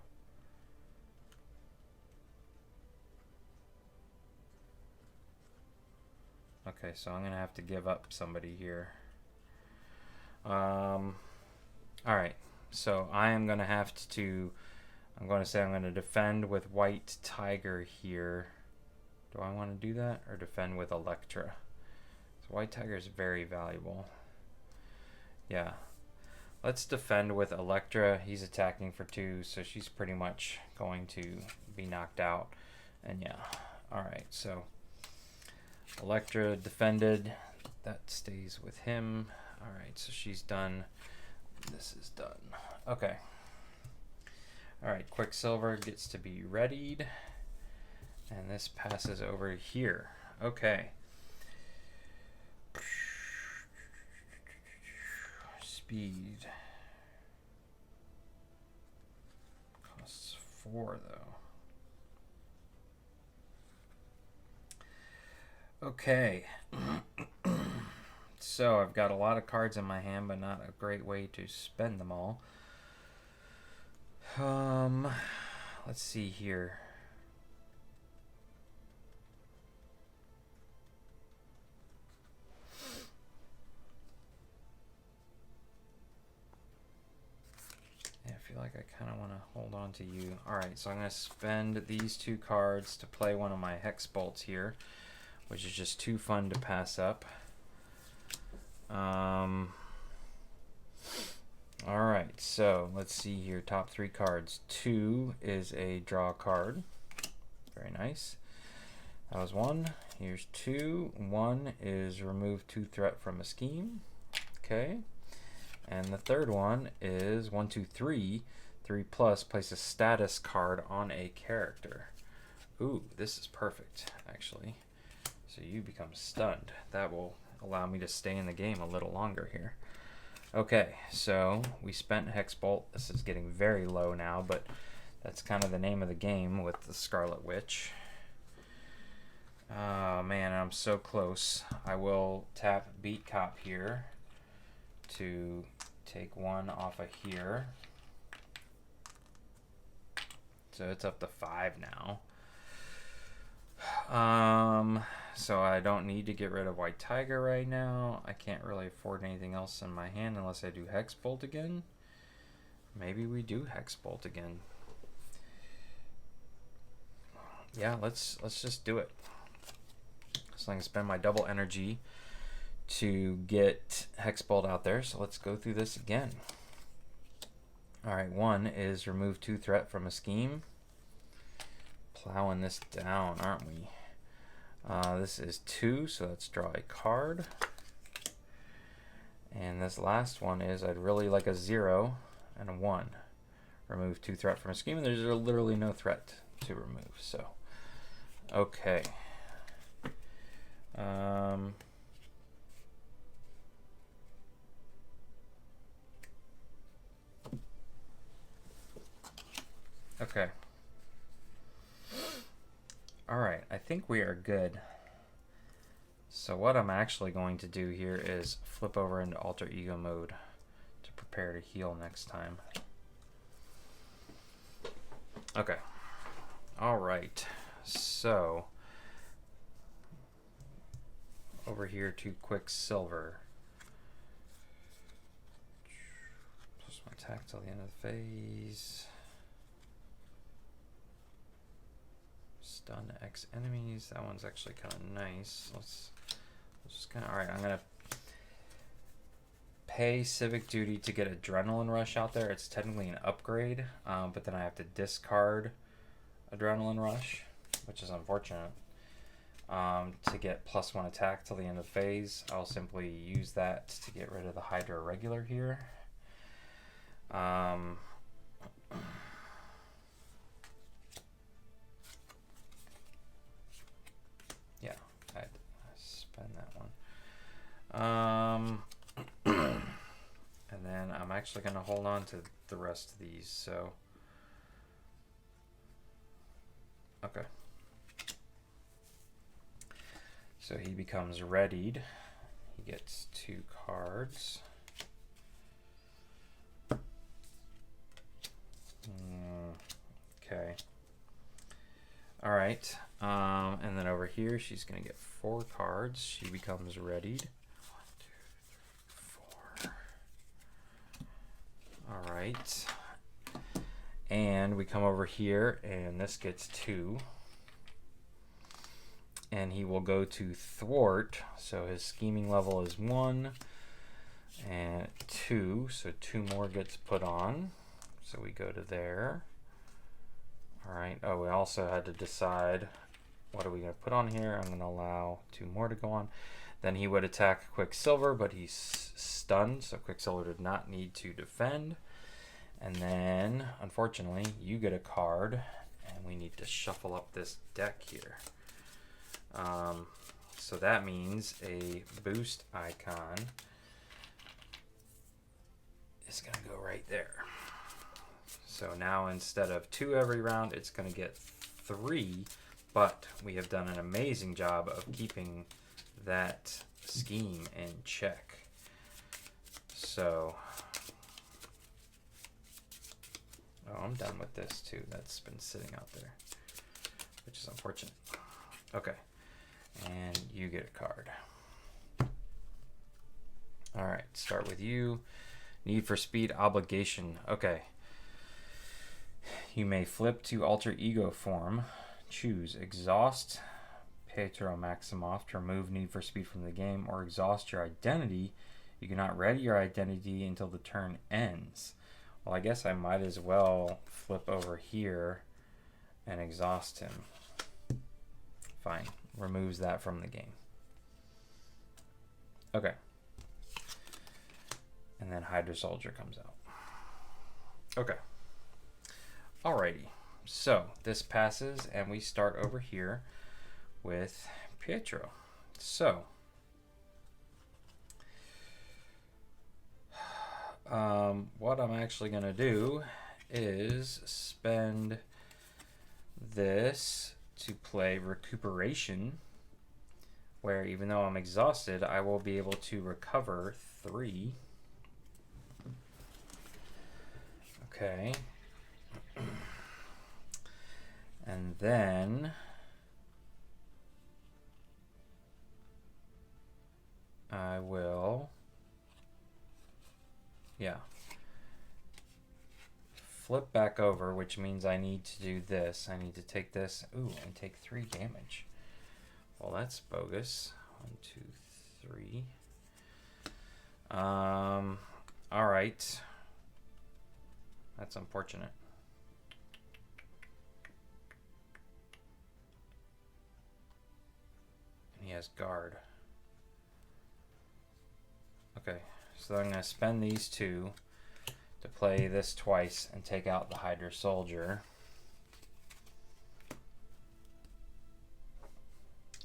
Okay, so I'm gonna have to give up somebody here. Alright, so I am gonna have to, I'm gonna say I'm gonna defend with White Tiger here. Do I want to do that or defend with Elektra? So White Tiger is very valuable. Yeah, let's defend with Elektra. He's attacking for 2, so she's pretty much going to be knocked out. And yeah, alright, so Elektra defended. That stays with him. Alright, so she's done. This is done. Okay. Alright, Quicksilver gets to be readied. And this passes over here. Okay. Speed. Costs 4 though. Okay. So I've got a lot of cards in my hand, but not a great way to spend them all. Let's see here. Yeah, I feel like I kind of want to hold on to you. Alright, so I'm going to spend these 2 cards to play one of my Hex Bolts here, which is just too fun to pass up. Alright, so let's see here. Top 3 cards. 2 is a draw card. Very nice. That was 1. Here's 2. 1 is remove 2 threat from a scheme. Okay. And the third one is 1, 2, 3. 3 plus, place a status card on a character. Ooh, this is perfect, actually. So you become stunned. That will allow me to stay in the game a little longer here. Okay, so we spent Hex Bolt. This is getting very low now, but that's kind of the name of the game with the Scarlet Witch. Oh man, I'm so close. I will tap Beat Cop here to take 1 off of here. So it's up to 5 now. So I don't need to get rid of White Tiger right now. I can't really afford anything else in my hand unless I do Hex Bolt again. Maybe we do Hex Bolt again. Yeah, let's just do it. So I can spend my double energy to get Hex Bolt out there. So let's go through this again. Alright, 1 is remove 2 threat from a scheme. Plowing this down, aren't we? This is 2, so let's draw a card. And this last one is I'd really like a 0 and a 1. Remove 2 threat from a scheme, and there's literally no threat to remove. So, okay. Okay. Alright, I think we are good. So what I'm actually going to do here is flip over into alter ego mode to prepare to heal next time. Okay. All right. So over here to Quicksilver. Plus one attack till the end of the phase. Stun X enemies. That one's actually kind of nice. Let's just kind of. All right, I'm gonna pay civic duty to get adrenaline rush out there. It's technically an upgrade, but then I have to discard adrenaline rush, which is unfortunate. To get plus one attack till the end of the phase, I'll simply use that to get rid of the Hydra regular here. Yeah, I'd spend that one. And then I'm actually going to hold on to the rest of these, so. Okay. So he becomes readied. He gets 2 cards. Okay. All right. And then over here, she's going to get 4 cards. She becomes readied. 1, 2, 3, 4. All right. And we come over here, and this gets 2. And he will go to thwart. So his scheming level is 1 and 2. So 2 more gets put on. So we go to there. All right. Oh, we also had to decide what are we going to put on here. I'm going to allow 2 more to go on. Then he would attack Quicksilver, but he's stunned. So Quicksilver did not need to defend. And then, unfortunately, you get a card. And we need to shuffle up this deck here. So that means a boost icon is going to go right there. So now instead of 2 every round, it's going to get 3, but we have done an amazing job of keeping that scheme in check. So, oh, I'm done with this too. That's been sitting out there, which is unfortunate. Okay. And you get a card. All right, start with you. Need for speed obligation. Okay. You may flip to alter ego form. Choose exhaust Pietro Maximoff to remove need for speed from the game, or exhaust your identity. You cannot ready your identity until the turn ends. Well, I guess I might as well flip over here and exhaust him. Fine. Removes that from the game. Okay. And then Hydra Soldier comes out. Okay. Alrighty. So this passes and we start over here with Pietro. So what I'm actually going to do is spend this to play Recuperation, where even though I'm exhausted, I will be able to recover 3. Okay. And then I will, flip back over, which means I need to do this. I need to take this, and take 3 damage. Well, that's bogus. 1, 2, 3. All right. That's unfortunate. And he has guard. Okay, so I'm going to spend these 2 to play this twice and take out the Hydra Soldier.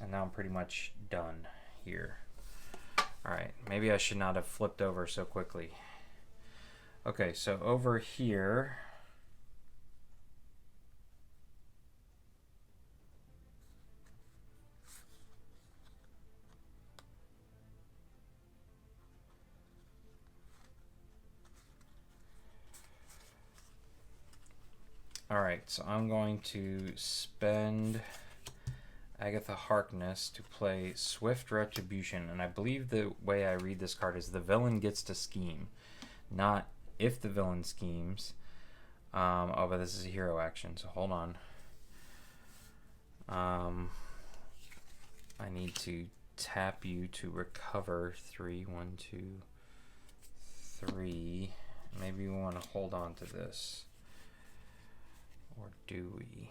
And now I'm pretty much done here. Alright, maybe I should not have flipped over so quickly. Okay, so over here, Alright, so I'm going to spend Agatha Harkness to play Swift Retribution, and I believe the way I read this card is the villain gets to scheme, not if the villain schemes. Oh, but this is a hero action, so hold on. I need to tap you to recover 3. 1, 2, 3. Maybe we want to hold on to this. Or do we?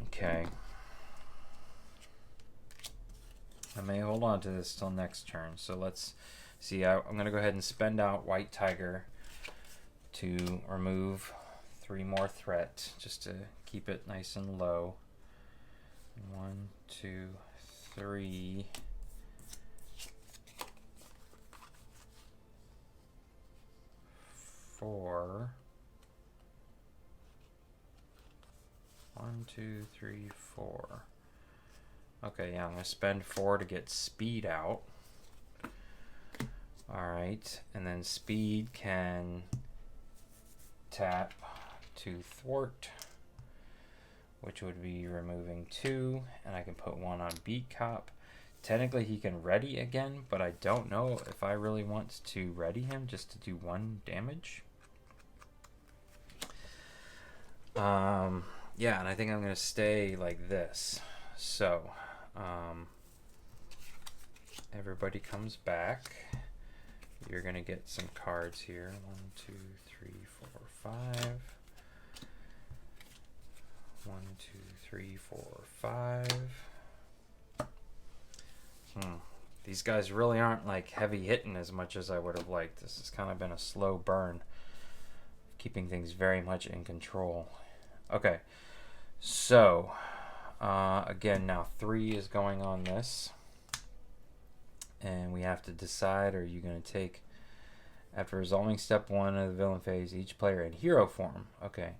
Okay. I may hold on to this till next turn. So let's see. I'm going to go ahead and spend out White Tiger to remove 3 more threat, just to keep it nice and low. 1, 2, 3. 4. 1, 2, 3, 4. Okay, yeah, I'm going to spend 4 to get speed out. Alright, and then speed can tap to thwart, which would be removing 2, and I can put 1 on Beat Cop. Technically he can ready again, but I don't know if I really want to ready him just to do 1 damage. Yeah, and I think I'm going to stay like this. So, everybody comes back. You're going to get some cards here. 1, 2, 3, 4, 5. 1, 2, 3, 4, 5. These guys really aren't like heavy hitting as much as I would have liked. This has kind of been a slow burn, keeping things very much in control. Okay, so again, now 3 is going on this, and we have to decide: are you going to take, after resolving step 1 of the villain phase, each player in hero form? Okay,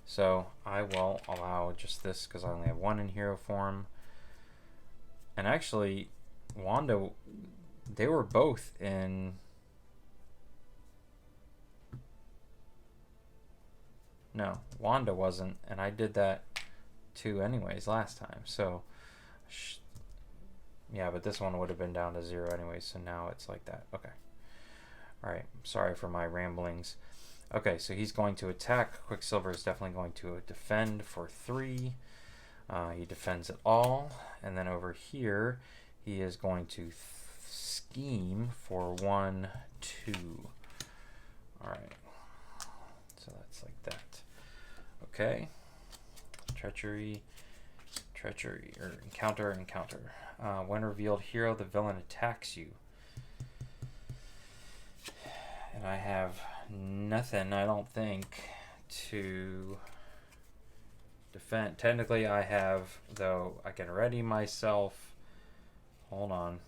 so I will allow just this because I only have 1 in hero form. And actually, Wanda, they were both in. No, Wanda wasn't, and I did that too anyways last time. So, yeah, but this one would have been down to 0 anyways, so now it's like that. Okay. Alright, sorry for my ramblings. Okay, so he's going to attack. Quicksilver is definitely going to defend for 3. He defends it all. And then over here, he is going to scheme for 1, 2. Alright. So that's like that. Okay. Treachery, or encounter. When revealed hero, the villain attacks you. And I have nothing, I don't think, to defend. Technically I have, though, I can ready myself. Hold on.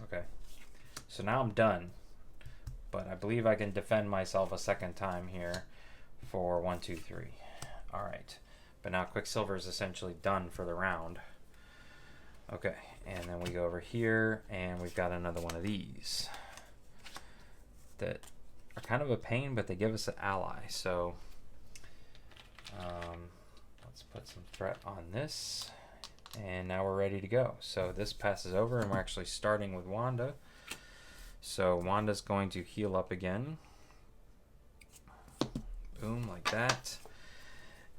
Okay. So now I'm done. But I believe I can defend myself a second time here for 1, 2, 3. Alright. But now Quicksilver is essentially done for the round. Okay, and then we go over here, and we've got another one of these that are kind of a pain, but they give us an ally. So let's put some threat on this, and now we're ready to go. So this passes over, and we're actually starting with Wanda. So Wanda's going to heal up again. Boom, like that.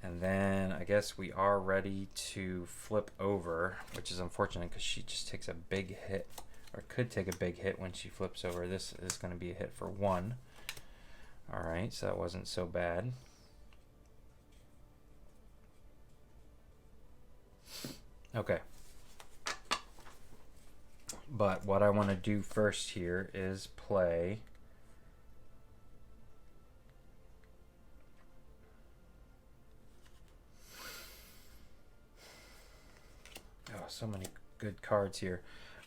And then I guess we are ready to flip over, which is unfortunate because she just takes a big hit, or could take a big hit when she flips over. This is going to be a hit for 1. Alright, so that wasn't so bad. Okay. But what I want to do first here is play so many good cards here.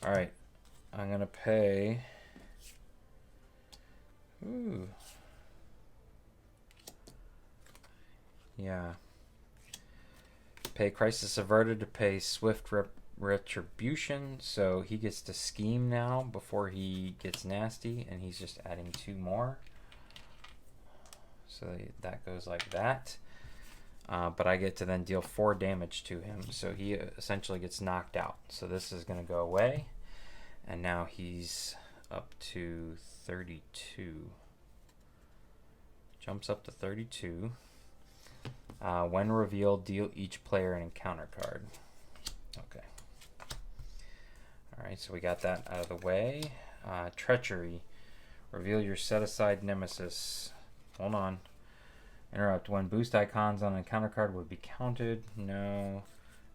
All right, I'm going to pay... Ooh. Yeah. Pay Crisis Averted to pay Swift Retribution. So he gets to scheme now before he gets nasty. And he's just adding 2 more. So that goes like that. But I get to then deal 4 damage to him. So he essentially gets knocked out. So this is going to go away. And now he's up to 32. Jumps up to 32. When revealed, deal each player an encounter card. Okay. Alright, so we got that out of the way. Treachery. Reveal your set-aside nemesis. Hold on. Interrupt. When boost icons on an encounter card would be counted. No.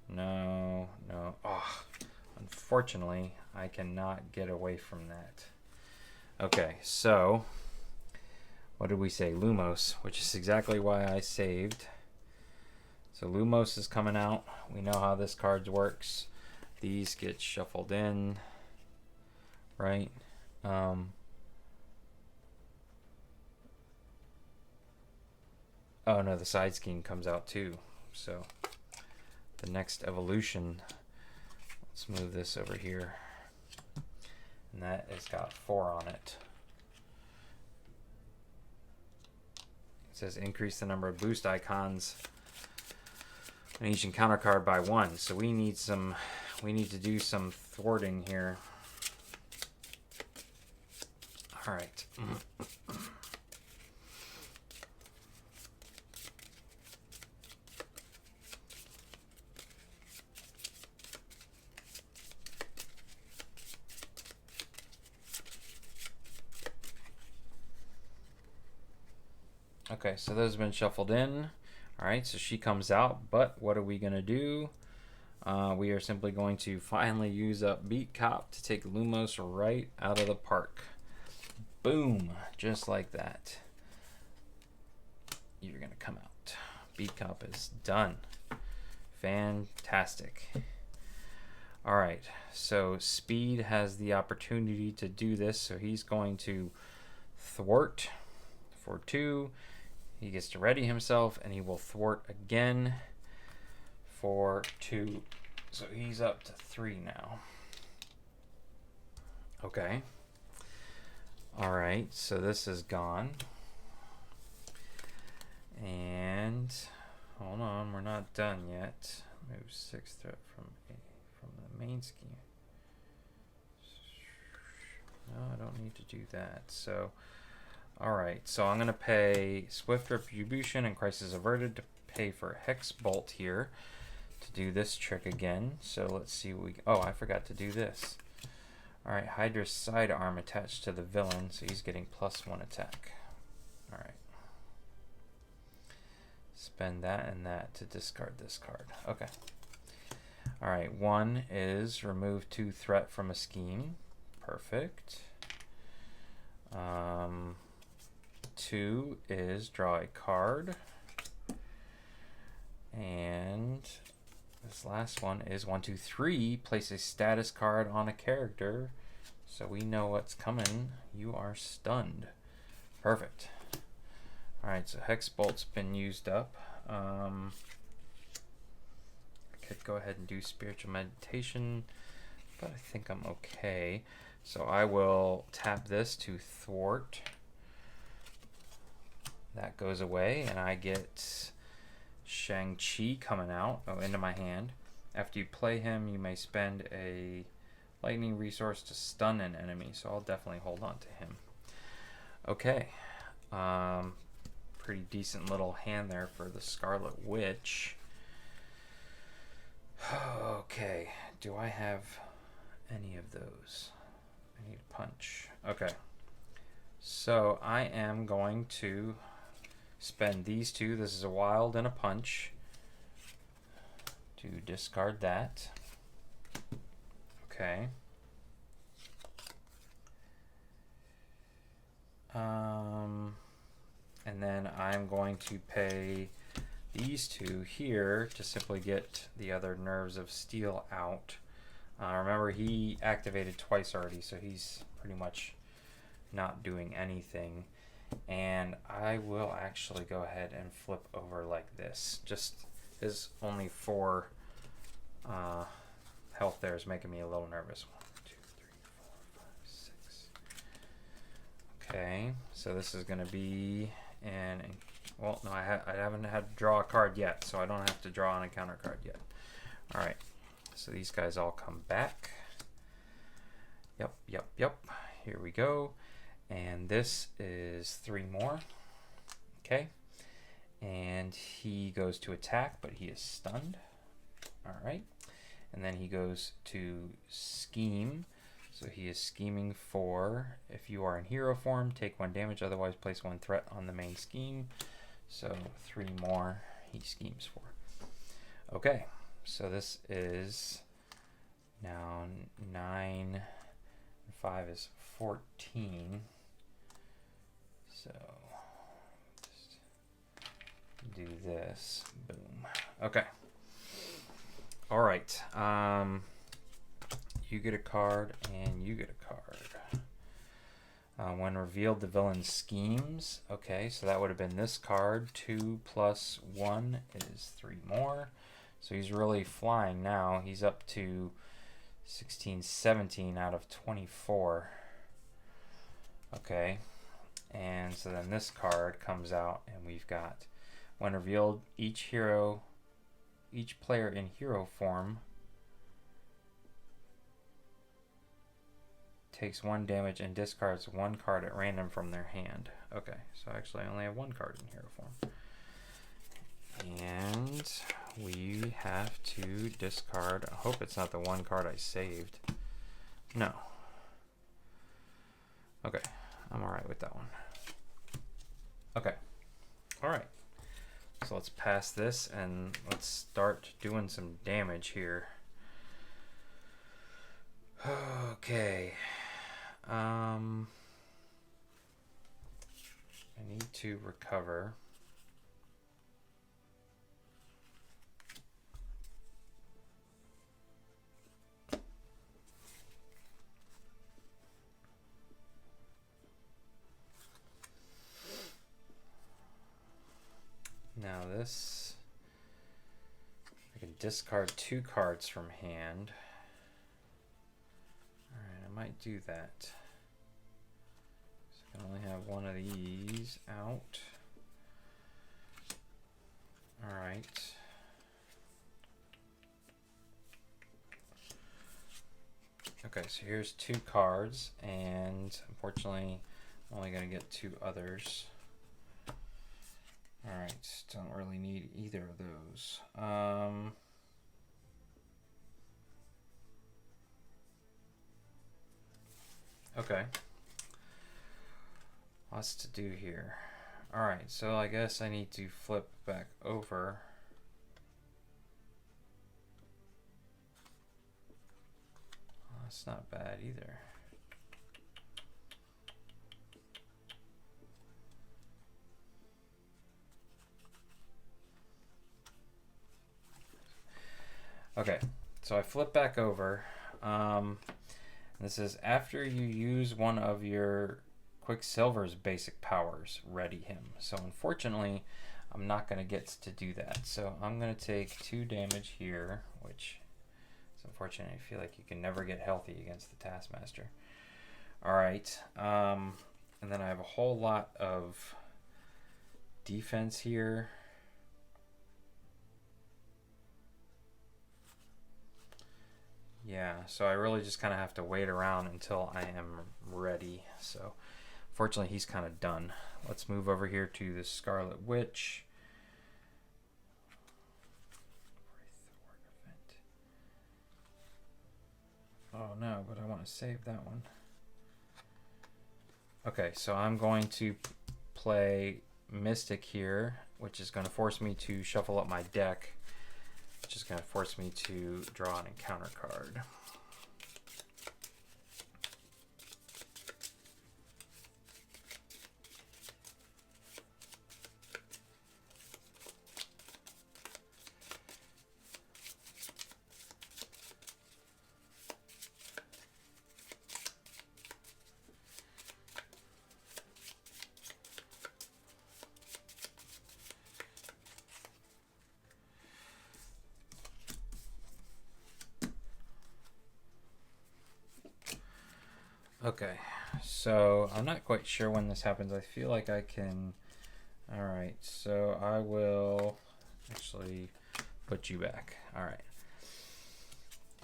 No. No. Oh, unfortunately, I cannot get away from that. Okay, so... What did we say? Lumos, which is exactly why I saved. So Lumos is coming out. We know how this card works. These get shuffled in, right? Oh no, the side scheme comes out too. So the next evolution, let's move this over here. And that has got 4 on it. It says increase the number of boost icons on each encounter card by 1. So we need to do some thwarting here. All right. Okay, so those have been shuffled in. All right, so she comes out, but what are we going to do? We are simply going to finally use up Beat Cop to take Lumos right out of the park. Boom, just like that. You're going to come out. Beat Cop is done. Fantastic. All right, so Speed has the opportunity to do this, so he's going to thwart for 2. He gets to ready himself, and he will thwart again for 2. So he's up to 3 now. Okay. All right, so this is gone. And hold on, we're not done yet. Move 6 threat from the main scheme. No, I don't need to do that. So alright, so I'm going to pay Swift Retribution and Crisis Averted to pay for Hex Bolt here to do this trick again. So let's see what we... Oh, I forgot to do this. Alright, Hydra's sidearm attached to the villain, so he's getting +1 attack. Alright. Spend that and that to discard this card. Okay. Alright, 1 is remove 2 threat from a scheme. Perfect. 2 is draw a card. And this last one is 1, 2, 3. Place a status card on a character. So we know what's coming. You are stunned. Perfect. Alright, so Hex Bolt's been used up. I could go ahead and do Spiritual Meditation, but I think I'm okay. So I will tap this to thwart. That goes away, and I get Shang-Chi coming out into my hand. After you play him, you may spend a lightning resource to stun an enemy, so I'll definitely hold on to him. Okay. Pretty decent little hand there for the Scarlet Witch. Okay, do I have any of those? I need a punch. Okay, so I am going to spend these 2. This is a wild and a punch to discard that. Okay. And then I'm going to pay these 2 here to simply get the other Nerves of Steel out. Remember, he activated twice already, so he's pretty much not doing anything. And I will actually go ahead and flip over like this. Just his only 4 health there is making me a little nervous. 1, 2, 3, 4, 5, 6. Okay, so this is going to be an... Well, no, I haven't had to draw a card yet, so I don't have to draw an encounter card yet. All right, so these guys all come back. Yep. Here we go. And this is 3 more. Okay. And he goes to attack, but he is stunned. All right. And then he goes to scheme. So he is scheming for, if you are in hero form, take 1 damage, otherwise place 1 threat on the main scheme. So 3 more he schemes for. Okay. So this is now 9, 5 is 14. So just do this. Boom. Okay. All right. You get a card and you get a card. When revealed, the villain schemes. Okay, so that would have been this card. 2 plus 1 is 3 more. So he's really flying now. He's up to 16, 17 out of 24. Okay. And so then this card comes out, and we've got, when revealed, each player in hero form takes 1 damage and discards 1 card at random from their hand. Okay, so actually I only have 1 card in hero form. And we have to discard, I hope it's not the 1 card I saved. No. Okay, I'm alright with that one. Okay, alright. So let's pass this and let's start doing some damage here. Okay. I need to recover. Now this, I can discard 2 cards from hand. Alright, I might do that. So I can only have 1 of these out. Alright. Okay, so here's 2 cards, and unfortunately I'm only going to get 2 others. Alright, don't really need either of those. Okay. Lots to do here. Alright, so I guess I need to flip back over. Oh, that's not bad either. Okay, so I flip back over. This is after you use one of your Quicksilver's basic powers, ready him. So unfortunately, I'm not going to get to do that. So I'm going to take 2 damage here, which is unfortunate. I feel like you can never get healthy against the Taskmaster. Alright, and then I have a whole lot of defense here. Yeah, so I really just kind of have to wait around until I am ready. So, fortunately, he's kind of done. Let's move over here to the Scarlet Witch. Oh no, but I want to save that one. Okay, so I'm going to play Mystic here, which is going to force me to shuffle up my deck, which is going to force me to draw an encounter card. Okay, so I'm not quite sure when this happens. I feel like I can. All right, so I will actually put you back. All right.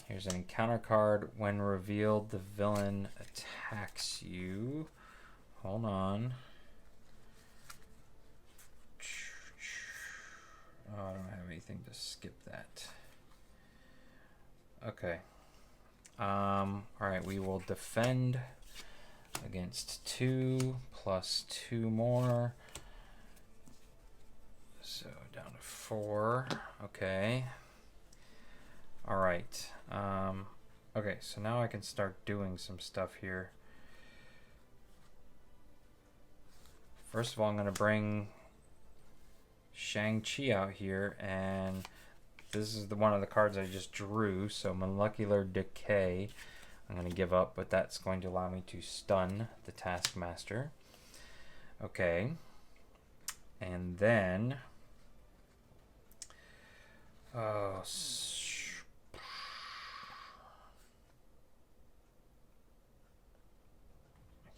Here's an encounter card. When revealed, the villain attacks you. Hold on. Oh, I don't have anything to skip that. Okay. All right, we will defend against 2 plus 2 more. So down to 4. Okay. All right. Okay, so now I can start doing some stuff here. First of all, I'm going to bring Shang-Chi out here, and this is one of the cards I just drew, so Molecular Decay I'm going to give up, but that's going to allow me to stun the Taskmaster. Okay. And then... I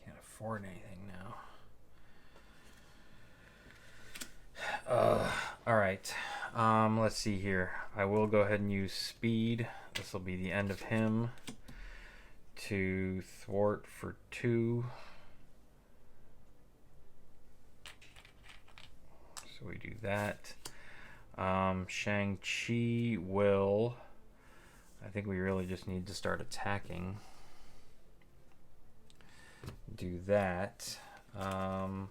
can't afford anything now. Alright. Let's see here. I will go ahead and use speed. This will be the end of him. To thwart for 2. So we do that. Shang-Chi will... I think we really just need to start attacking. Do that. I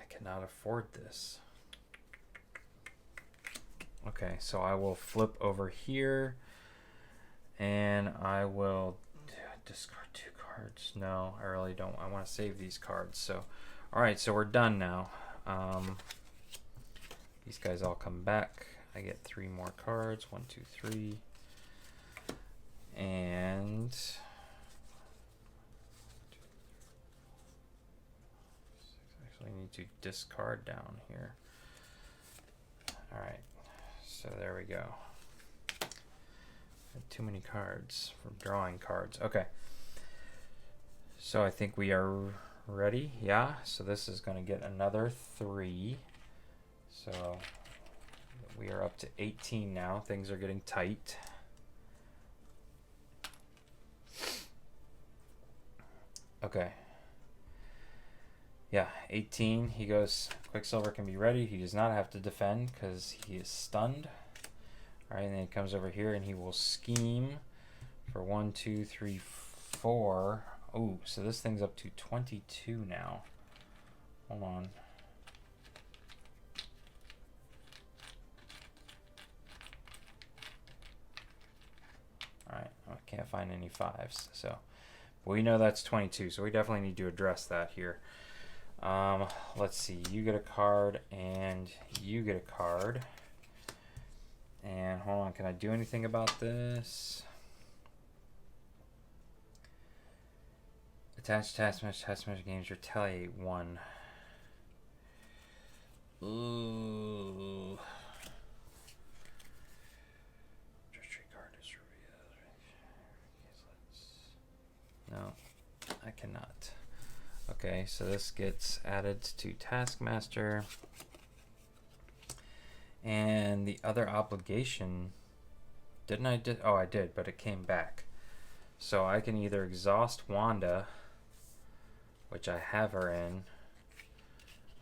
cannot afford this. Okay, so I will flip over here. And I will discard 2 cards. No, I really don't. I want to save these cards. So, all right, so we're done now. These guys all come back. I get 3 more cards. 1, 2, 3. And actually need to discard down here. All right, so there we go. Too many cards from drawing cards. Okay. So I think we are ready. Yeah. So this is going to get another 3. So we are up to 18 now. Things are getting tight. Okay. Yeah, 18. He goes, Quicksilver can be ready. He does not have to defend because he is stunned. Alright, and then he comes over here and he will scheme for 1, 2, 3, 4. Oh, so this thing's up to 22 now. Hold on. Alright, I can't find any 5s. So, but we know that's 22, so we definitely need to address that here. Let's see. You get a card and you get a card. And hold on, can I do anything about this? Attach Taskmaster games retaliate 1. Ooh. Treachery card is revealed. No, I cannot. Okay, so this gets added to Taskmaster. And the other obligation, didn't I? Oh, I did, but it came back. So I can either exhaust Wanda, which I have her in.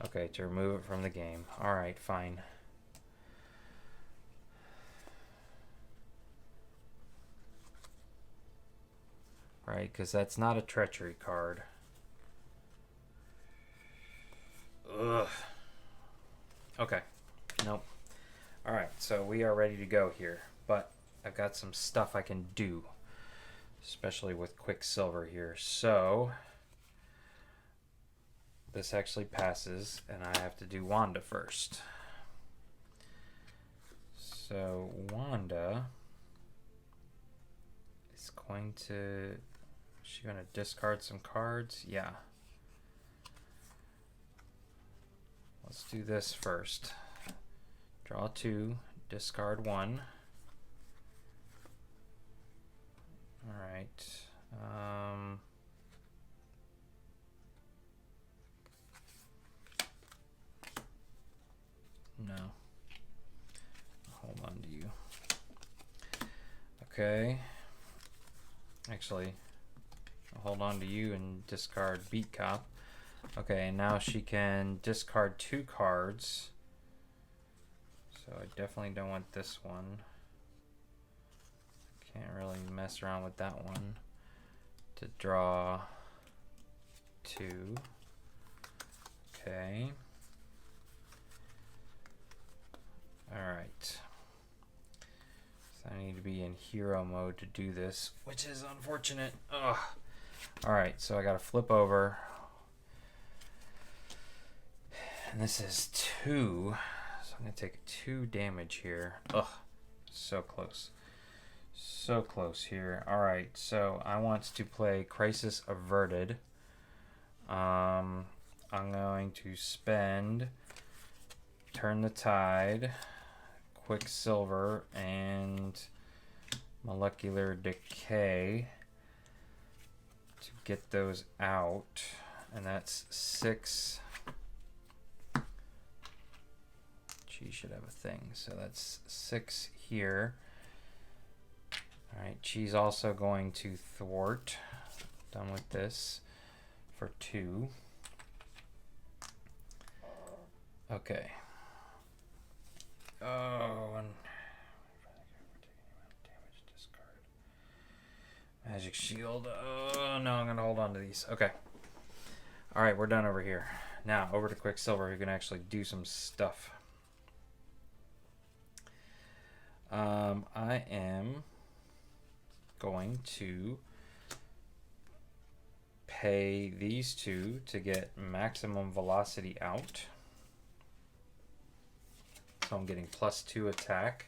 Okay, to remove it from the game. Alright, fine. Right, because that's not a treachery card. Ugh. Okay, nope. Alright, so we are ready to go here, but I've got some stuff I can do, especially with Quicksilver here. So, this actually passes, and I have to do Wanda first. So, Wanda is going to... Is she going to discard some cards? Yeah. Let's do this first. Draw 2, discard 1. All right. No. Hold on to you. Okay. Actually, I'll hold on to you and discard Beat Cop. Okay, and now she can discard 2 cards. So I definitely don't want this one. Can't really mess around with that one. To draw 2. Okay. Alright. So I need to be in hero mode to do this, which is unfortunate. Ugh. Alright, so I gotta flip over. And this is 2. So I'm gonna take 2 damage here. Ugh. So close. So close here. Alright, so I want to play Crisis Averted. I'm going to spend Turn the Tide, Quicksilver, and Molecular Decay to get those out. And that's 6. She should have a thing. So that's 6 here. Alright, she's also going to thwart. Done with this for 2. Okay. Oh, and Magic Shield. Oh, no, I'm going to hold on to these. Okay. Alright, we're done over here. Now, over to Quicksilver, who can actually do some stuff. I am going to pay these 2 to get maximum velocity out. So I'm getting +2 attack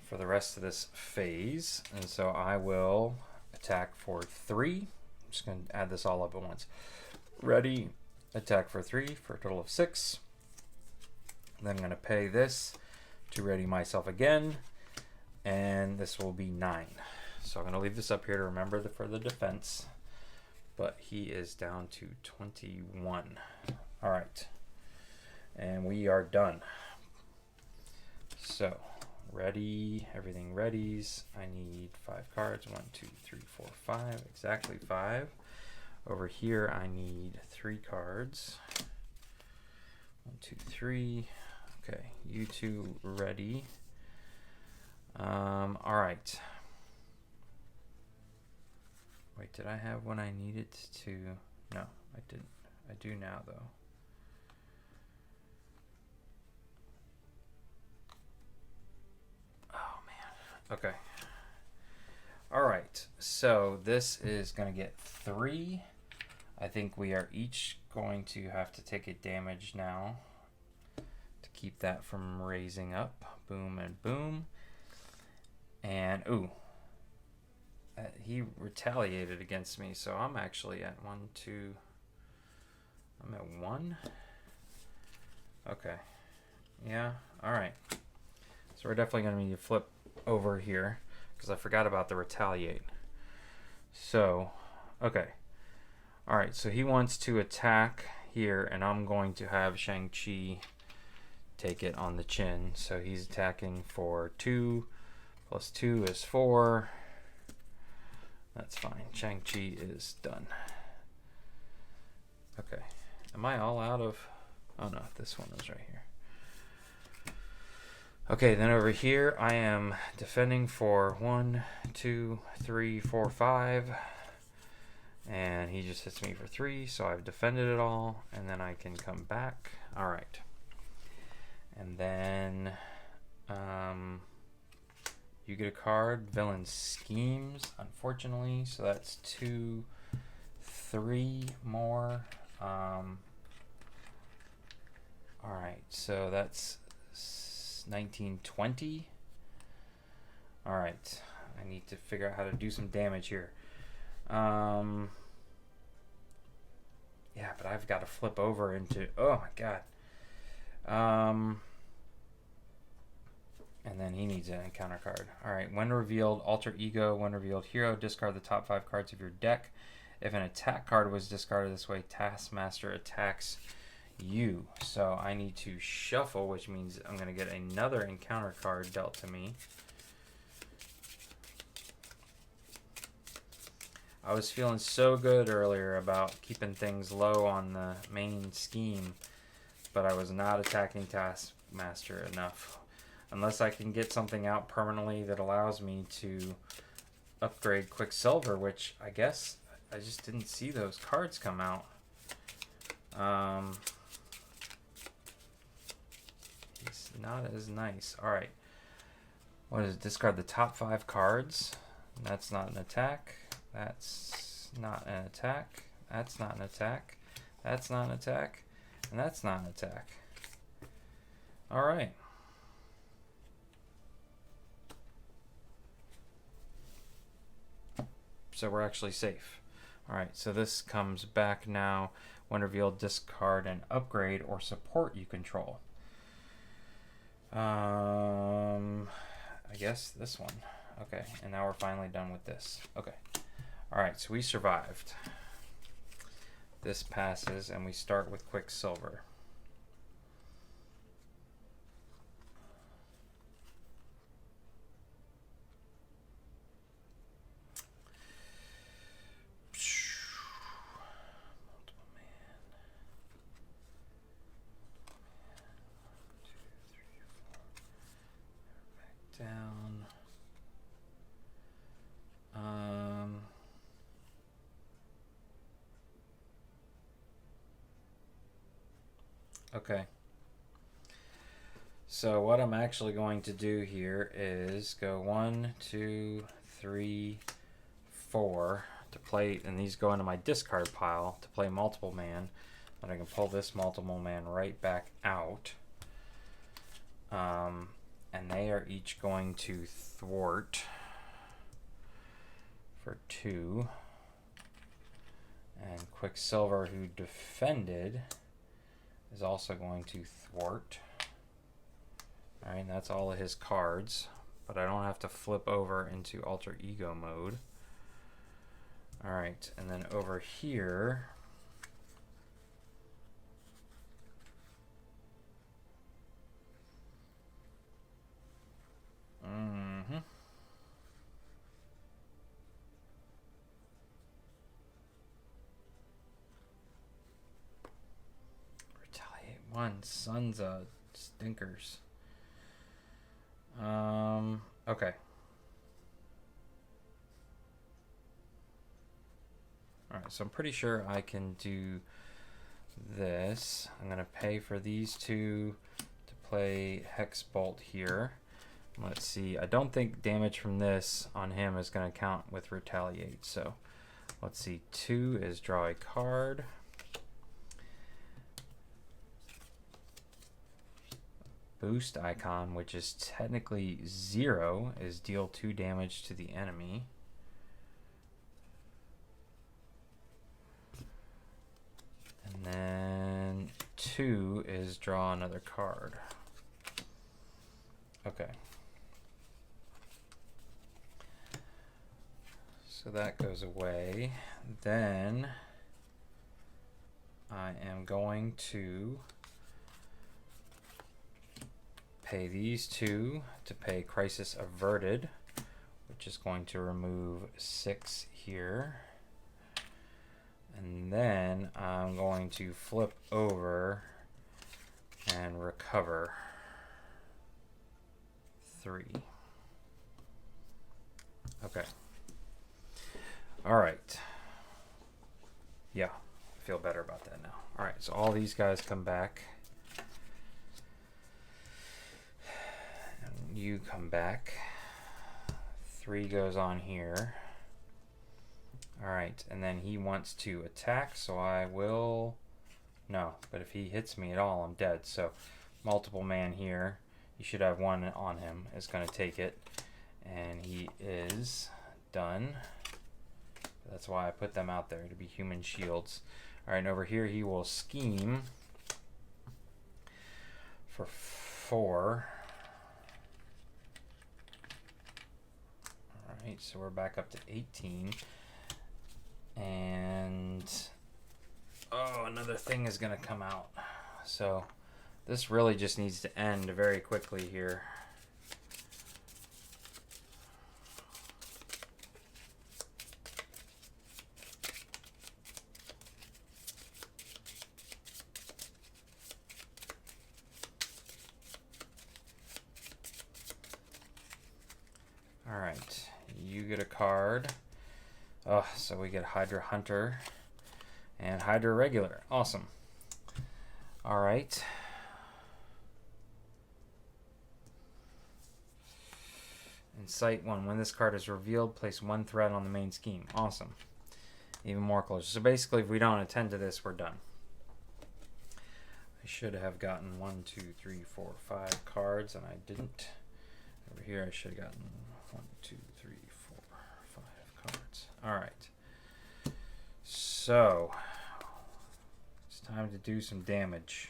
for the rest of this phase. And so I will attack for 3. I'm just going to add this all up at once. Ready, attack for 3 for a total of 6. Then I'm going to pay this to ready myself again. And this will be 9. So I'm going to leave this up here to remember for the defense. But he is down to 21. All right. And we are done. So, ready, everything readies. I need 5 cards. 1, 2, 3, 4, 5. Exactly 5. Over here, I need 3 cards. 1, 2, 3. Okay, you 2 ready. All right. Wait, did I have what I needed to? No, I didn't. I do now, though. Oh, man. Okay. All right. So this is going to get 3. I think we are each going to have to take a damage now to keep that from raising up. Boom and boom. And, ooh. He retaliated against me, so I'm actually at 1, 2. I'm at 1. Okay. Yeah, alright. So we're definitely going to need to flip over here because I forgot about the retaliate. So, okay. Alright, so he wants to attack here, and I'm going to have Shang-Chi take it on the chin. So he's attacking for 2. Plus 2 is 4. That's fine. Shang-Chi is done. Okay. Am I all out of... Oh no, this one is right here. Okay, then over here I am defending for 1, 2, 3, 4, 5. And he just hits me for 3, so I've defended it all. And then I can come back. Alright. And then... you get a card, Villain Schemes, unfortunately, so that's 2, 3 more. Alright, so that's 19, 20. Alright, I need to figure out how to do some damage here. Yeah, but I've got to flip over into, oh my god. And then he needs an encounter card. Alright, when revealed, alter ego. When revealed, hero. Discard the top 5 cards of your deck. If an attack card was discarded this way, Taskmaster attacks you. So I need to shuffle, which means I'm going to get another encounter card dealt to me. I was feeling so good earlier about keeping things low on the main scheme, but I was not attacking Taskmaster enough. Unless I can get something out permanently that allows me to upgrade Quicksilver, which I guess I just didn't see those cards come out. It's not as nice. Alright. What is it? Discard the top 5 cards. That's not an attack. That's not an attack. That's not an attack. That's not an attack. And that's not an attack. Alright. So we're actually safe. Alright, so this comes back now. When revealed, discard and upgrade or support you control. I guess this one. Okay, and now we're finally done with this. Okay. Alright, so we survived. This passes, and we start with Quicksilver. Down. Okay. So what I'm actually going to do here is go 1, 2, 3, 4 to play, and these go into my discard pile to play multiple man. And I can pull this multiple man right back out. And they are each going to thwart for 2. And Quicksilver, who defended, is also going to thwart. Alright, that's all of his cards. But I don't have to flip over into alter ego mode. Alright, and then over here, retaliate 1, sons of stinkers. Okay. Alright, so I'm pretty sure I can do this. I'm going to pay for these 2 to play Hex Bolt here. Let's see. I don't think damage from this on him is going to count with retaliate. So let's see. 2 is draw a card. Boost icon, which is technically 0, is deal 2 damage to the enemy. And then 2 is draw another card. Okay. So that goes away. Then I am going to pay these 2 to pay Crisis Averted, which is going to remove 6 here. And then I'm going to flip over and recover 3. Okay. Alright. Yeah, I feel better about that now. Alright, so all these guys come back. And you come back. 3 goes on here. Alright, and then he wants to attack, so I will... No, but if he hits me at all, I'm dead. So, multiple man here. You should have 1 on him. Is going to take it. And he is done. That's why I put them out there, to be human shields. Alright, and over here he will scheme for 4. so we're back up to 18. And oh, another thing is going to come out. So this really just needs to end very quickly here. Alright, you get a card. Oh, so we get Hydra Hunter and Hydra Regular. Awesome. Alright. Incite 1. When this card is revealed, place 1 threat on the main scheme. Awesome. Even more closer. So basically, if we don't attend to this, we're done. I should have gotten 1, 2, 3, 4, 5 cards, and I didn't. Over here, I should have gotten 1, 2, 3, 4, 5 cards. Alright. So, it's time to do some damage.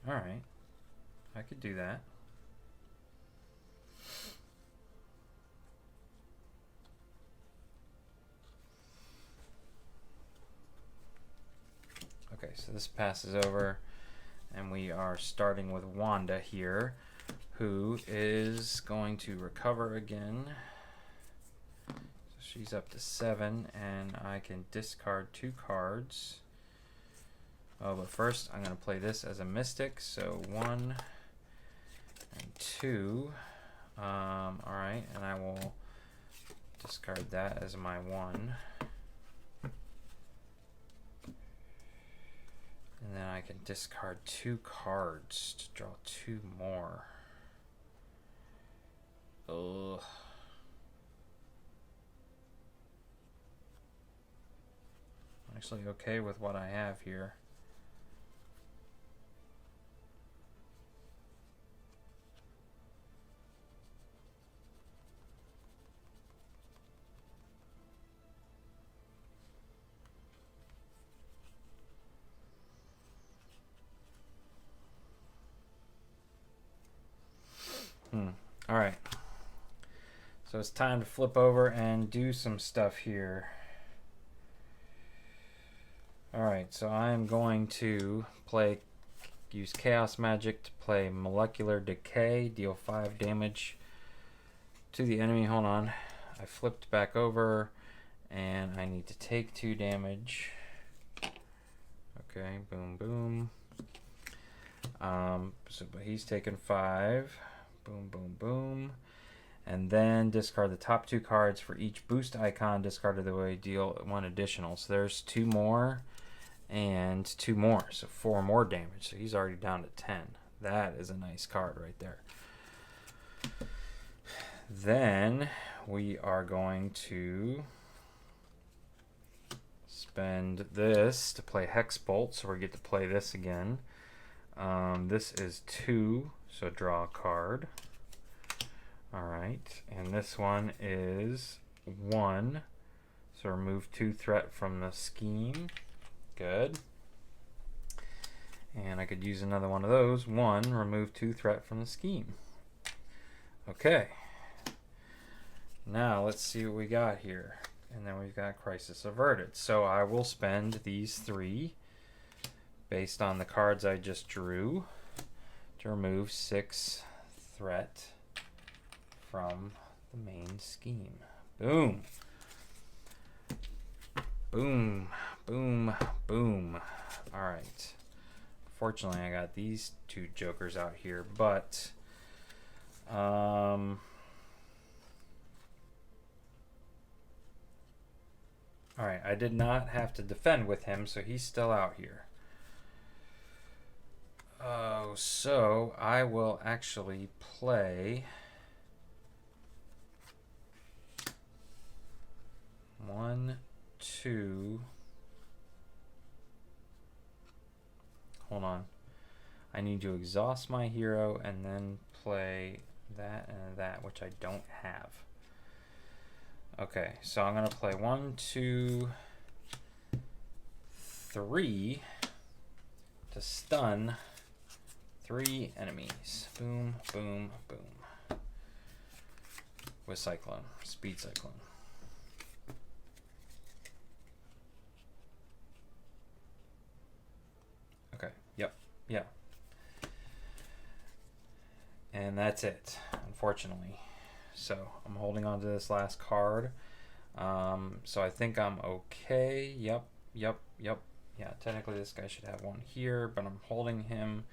Alright. I could do that. Okay, so this passes over, and we are starting with Wanda here, who is going to recover again. So she's up to 7, and I can discard 2 cards. Oh, but first I'm going to play this as a Mystic, so 1 and 2. Alright, and I will discard that as my 1. And then I can discard 2 cards to draw 2 more. Ugh. I'm actually okay with what I have here. Alright. So it's time to flip over and do some stuff here. Alright, so I'm going to use Chaos Magic to play Molecular Decay, deal 5 damage to the enemy. Hold on. I flipped back over, and I need to take 2 damage. Okay, boom, boom. But he's taking 5. Boom, boom, boom. And then discard the top 2 cards for each boost icon discarded the way, deal 1 additional. So there's 2 more and 2 more. So 4 more damage. So he's already down to 10. That is a nice card right there. Then we are going to spend this to play Hex Bolt. So we get to play this again. This is 2. So draw a card. Alright, and this one is 1. So remove 2 threat from the scheme. Good. And I could use another one of those. 1, remove 2 threat from the scheme. Okay. Now let's see what we got here. And then we've got Crisis Averted. So I will spend these 3 based on the cards I just drew to remove 6 threat from the main scheme. Boom. Boom. Boom. Boom. Alright. Fortunately, I got these 2 jokers out here, but alright, I did not have to defend with him, so he's still out here. Oh, so I will actually play 1, 2. Hold on. I need to exhaust my hero and then play that and that, which I don't have. Okay, so I'm going to play 1, 2, 3 to to stun 3 enemies. Boom, boom, boom. With Cyclone, Speed Cyclone. Okay, yep, yeah. And that's it, unfortunately. So I'm holding on to this last card. So I think I'm okay. Yep. Yeah, technically this guy should have one here, but I'm holding him.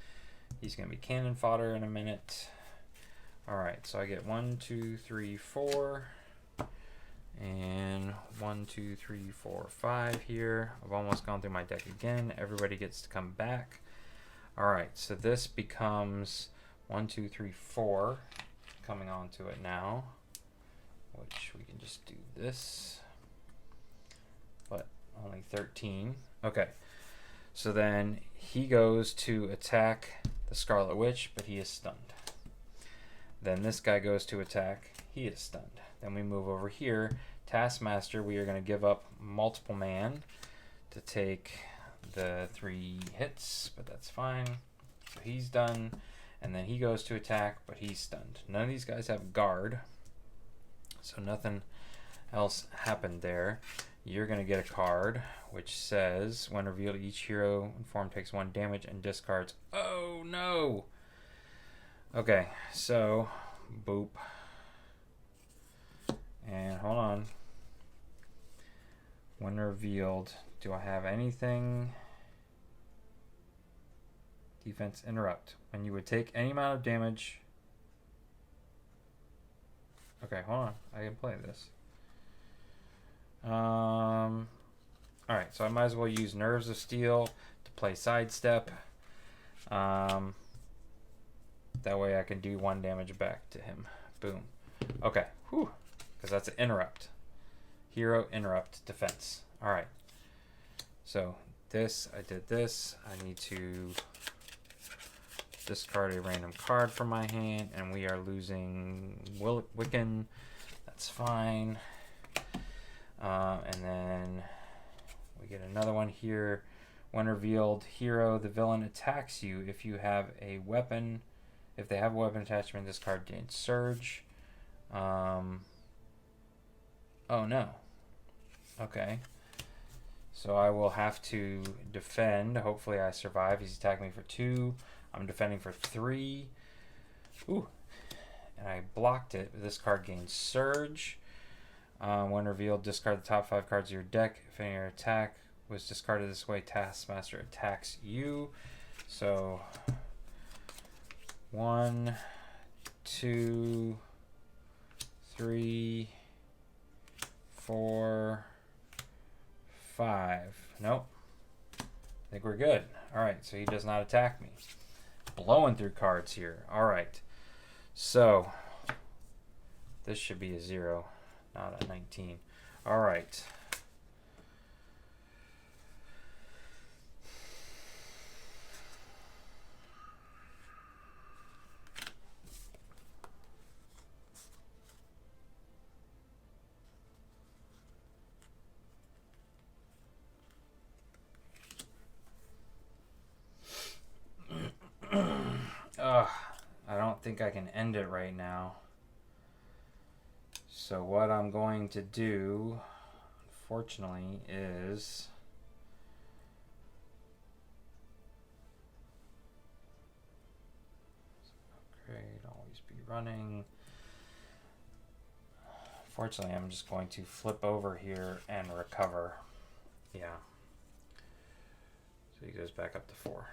He's going to be cannon fodder in a minute. All right, so I get 1, 2, 3, 4. And 1, 2, 3, 4, 5 here. I've almost gone through my deck again. Everybody gets to come back. All right, so this becomes 1, 2, 3, 4. Coming on to it now, which we can just do this, but only 13. Okay, so then he goes to attack the Scarlet Witch, but he is stunned. Then this guy goes to attack, he is stunned. Then we move over here, Taskmaster, we are going to give up multiple man to take the 3 hits, but that's fine. So he's done. And then he goes to attack, but he's stunned. None of these guys have guard, so nothing else happened there. You're going to get a card, which says, when revealed, each hero in form takes 1 damage and discards. Oh, no! Okay, so, boop. And hold on. When revealed, do I have anything? Defense interrupt. When you would take any amount of damage. Okay, hold on. I can play this. Alright, so I might as well use Nerves of Steel to play Sidestep. That way I can do 1 damage back to him. Boom. Okay, whew. Because that's an interrupt. Hero interrupt defense. Alright. So this, I did this. I need to discard a random card from my hand, and we are losing Wiccan. That's fine. And then we get another one here. When revealed, hero, the villain attacks you if you have a weapon. If they have a weapon attachment, this card gains Surge. Oh no. Okay. So I will have to defend. Hopefully I survive. He's attacking me for 2. I'm defending for 3. Ooh. And I blocked it. This card gains Surge. When revealed, discard the top 5 cards of your deck. If any attack was discarded this way, Taskmaster attacks you. So 1, 2, 3, 4, 5. Nope. I think we're good. Alright, so he does not attack me. Blowing through cards here. Alright. So, this should be a 0, not a 19. Alright. I don't think I can end it right now. So what I'm going to do, unfortunately, is upgrade, always be running. Fortunately, I'm just going to flip over here and recover. Yeah. So he goes back up to 4.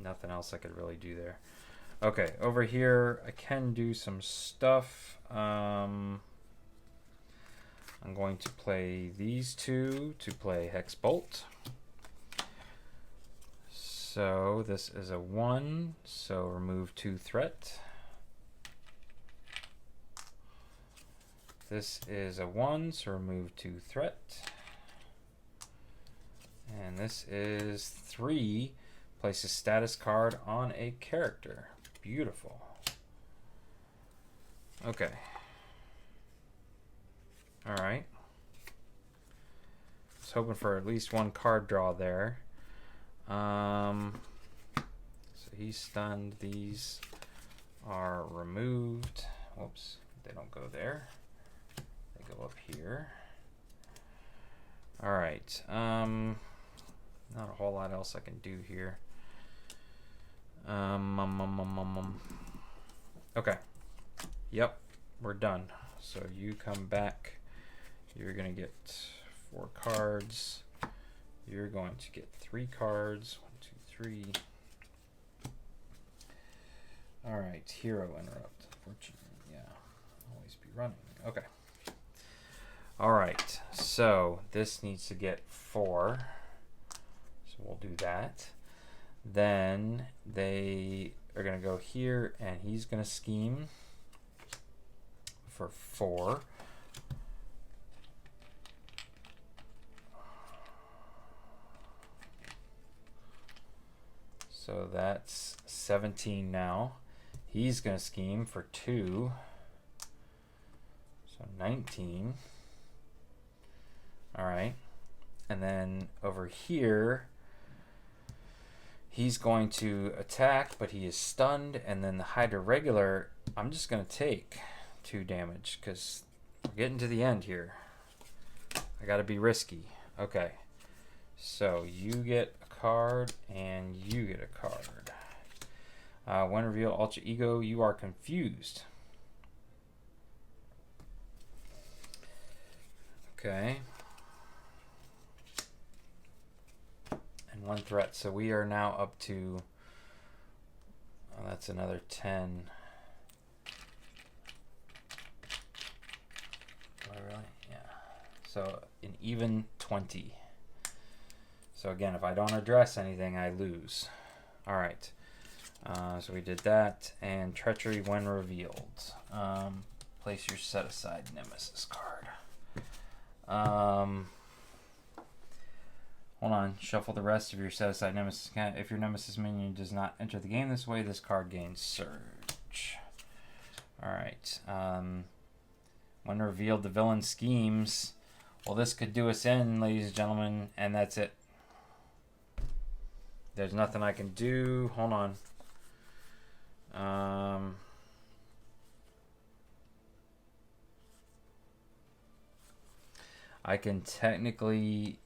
Nothing else I could really do there. Okay, over here I can do some stuff. I'm going to play these 2 to play Hex Bolt. So this is a 1, so remove 2 threat. This is a 1, so remove 2 threat. And this is 3. Place a status card on a character. Beautiful. Okay. Alright. was hoping for at least one card draw there. So he's stunned. These are removed. Whoops, they don't go there. They go up here. All right. Not a whole lot else I can do here. Okay. Yep, we're done. So you come back. You're gonna get 4 cards. You're going to get 3 cards. 1, 2, 3. All right, hero interrupt. Unfortunately, yeah, always be running. Okay. All right, so this needs to get 4. So we'll do that. Then they are gonna go here, and he's gonna scheme for 4. So that's 17 now. He's going to scheme for 2. So 19. All right. And then over here, he's going to attack, but he is stunned. And then the Hydra regular, I'm just going to take 2 damage because we're getting to the end here. I got to be risky. Okay. So you get a card and you get a card. When reveal Ultra Ego, you are confused. Okay. And 1 threat. So we are now up to, oh, that's another 10. Do I really? Yeah. So an even 20. So again, if I don't address anything, I lose. All right. So we did that. And Treachery when revealed. Place your set aside Nemesis card. Hold on. Shuffle the rest of your set aside Nemesis. If your Nemesis minion does not enter the game this way, this card gains Surge. All right. When revealed, the villain schemes. Well, this could do us in, ladies and gentlemen, and that's it. There's nothing I can do. Hold on. I can technically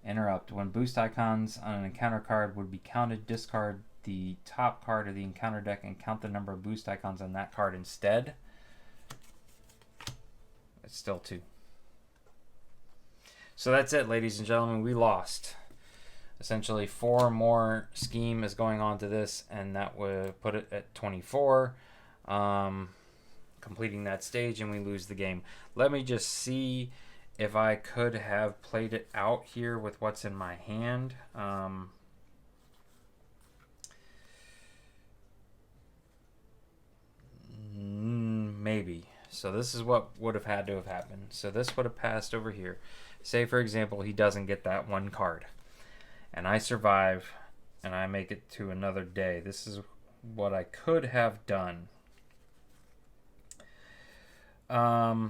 interrupt. When boost icons on an encounter card would be counted, discard the top card of the encounter deck and count the number of boost icons on that card instead. It's still 2. So that's it, ladies and gentlemen. We lost. Essentially 4 more scheme is going on to this, and that would put it at 24. Completing that stage, and we lose the game. Let me just see if I could have played it out here with what's in my hand. Maybe. So this is what would have had to have happened. So this would have passed over here. Say, for example, he doesn't get that 1 card. And I survive, and I make it to another day. This is what I could have done. I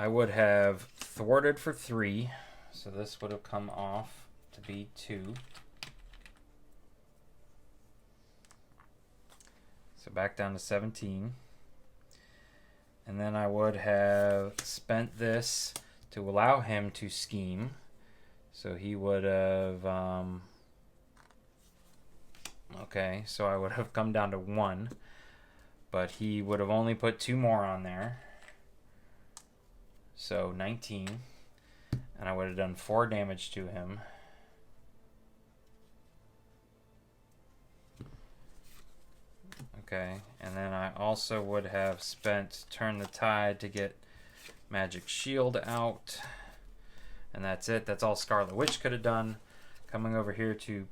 would have thwarted for 3. So this would have come off to be 2. So back down to 17. And then I would have spent this to allow him to scheme. So he would have... okay, so I would have come down to 1. But he would have only put 2 more on there. So 19. And I would have done 4 damage to him. Okay, and then I also would have spent Turn the Tide to get Magic Shield out. And that's it. That's all Scarlet Witch could have done. Coming over here to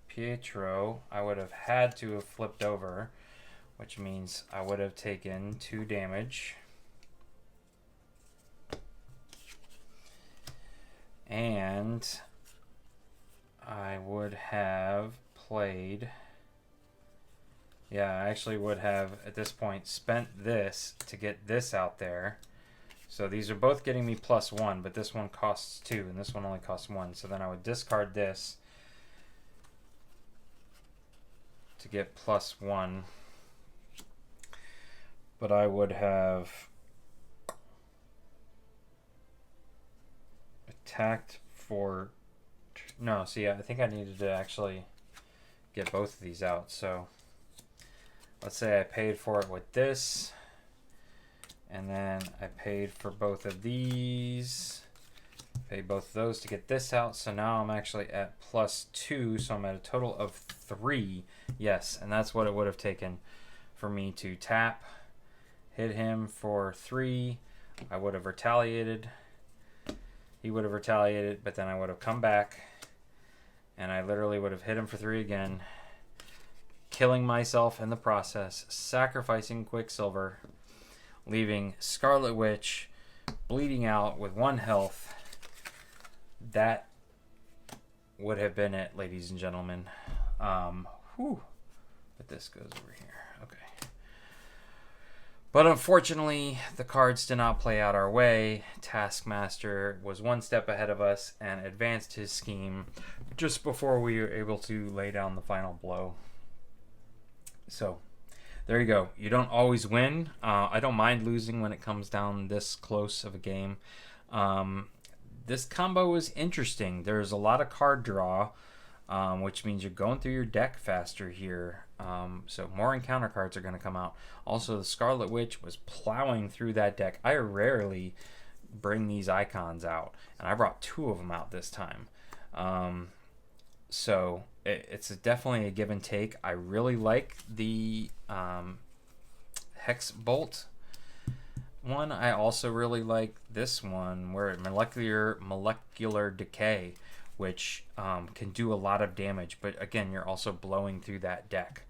Pietro, I would have had to have flipped over, which means I would have taken 2 damage. And I would have played Yeah, I actually would have, at this point, spent this to get this out there. So these are both getting me +1, but this one costs 2, and this one only costs 1. So then I would discard this to get +1. But I would have attacked for... No, see, I think I needed to actually get both of these out. So let's say I paid for it with this, and then I paid for both of these, paid both of those to get this out. So now I'm actually at +2, so I'm at a total of 3. Yes, and that's what it would have taken for me to tap, hit him for 3. I would have retaliated. He would have retaliated, but then I would have come back, and I literally would have hit him for 3 again, killing myself in the process, sacrificing Quicksilver, leaving Scarlet Witch bleeding out with 1 health. That would have been it, ladies and gentlemen. But this goes over here. Okay. But unfortunately, the cards did not play out our way. Taskmaster was 1 step ahead of us and advanced his scheme just before we were able to lay down the final blow. So there you go. You don't always win. I don't mind losing when it comes down this close of a game. This combo was interesting. There's a lot of card draw, which means you're going through your deck faster here. So more encounter cards are going to come out. Also, the Scarlet Witch was plowing through that deck. I rarely bring these icons out, and I brought 2 of them out this time. So it's definitely a give and take. I really like the Hex Bolt one. I also really like this one where molecular decay, which can do a lot of damage, but again, you're also blowing through that deck.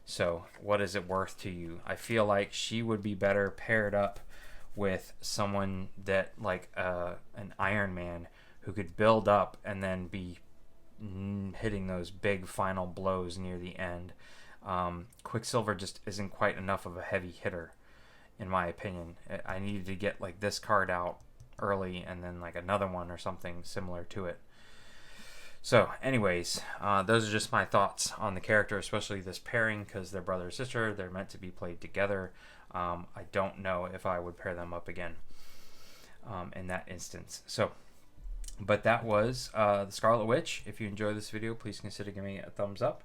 So what is it worth to you? I feel like she would be better paired up with someone that like an Iron Man who could build up and then be hitting those big final blows near the end. Quicksilver just isn't quite enough of a heavy hitter, in my opinion. I needed to get like this card out early and then like another one or something similar to it. So anyways, those are just my thoughts on the character, especially this pairing, because they're brother and sister. They're meant to be played together. I don't know if I would pair them up again in that instance. So, but that was the Scarlet Witch. If you enjoyed this video, please consider giving it a thumbs up.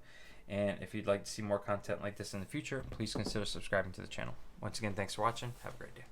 And if you'd like to see more content like this in the future, please consider subscribing to the channel. Once again, thanks for watching. Have a great day.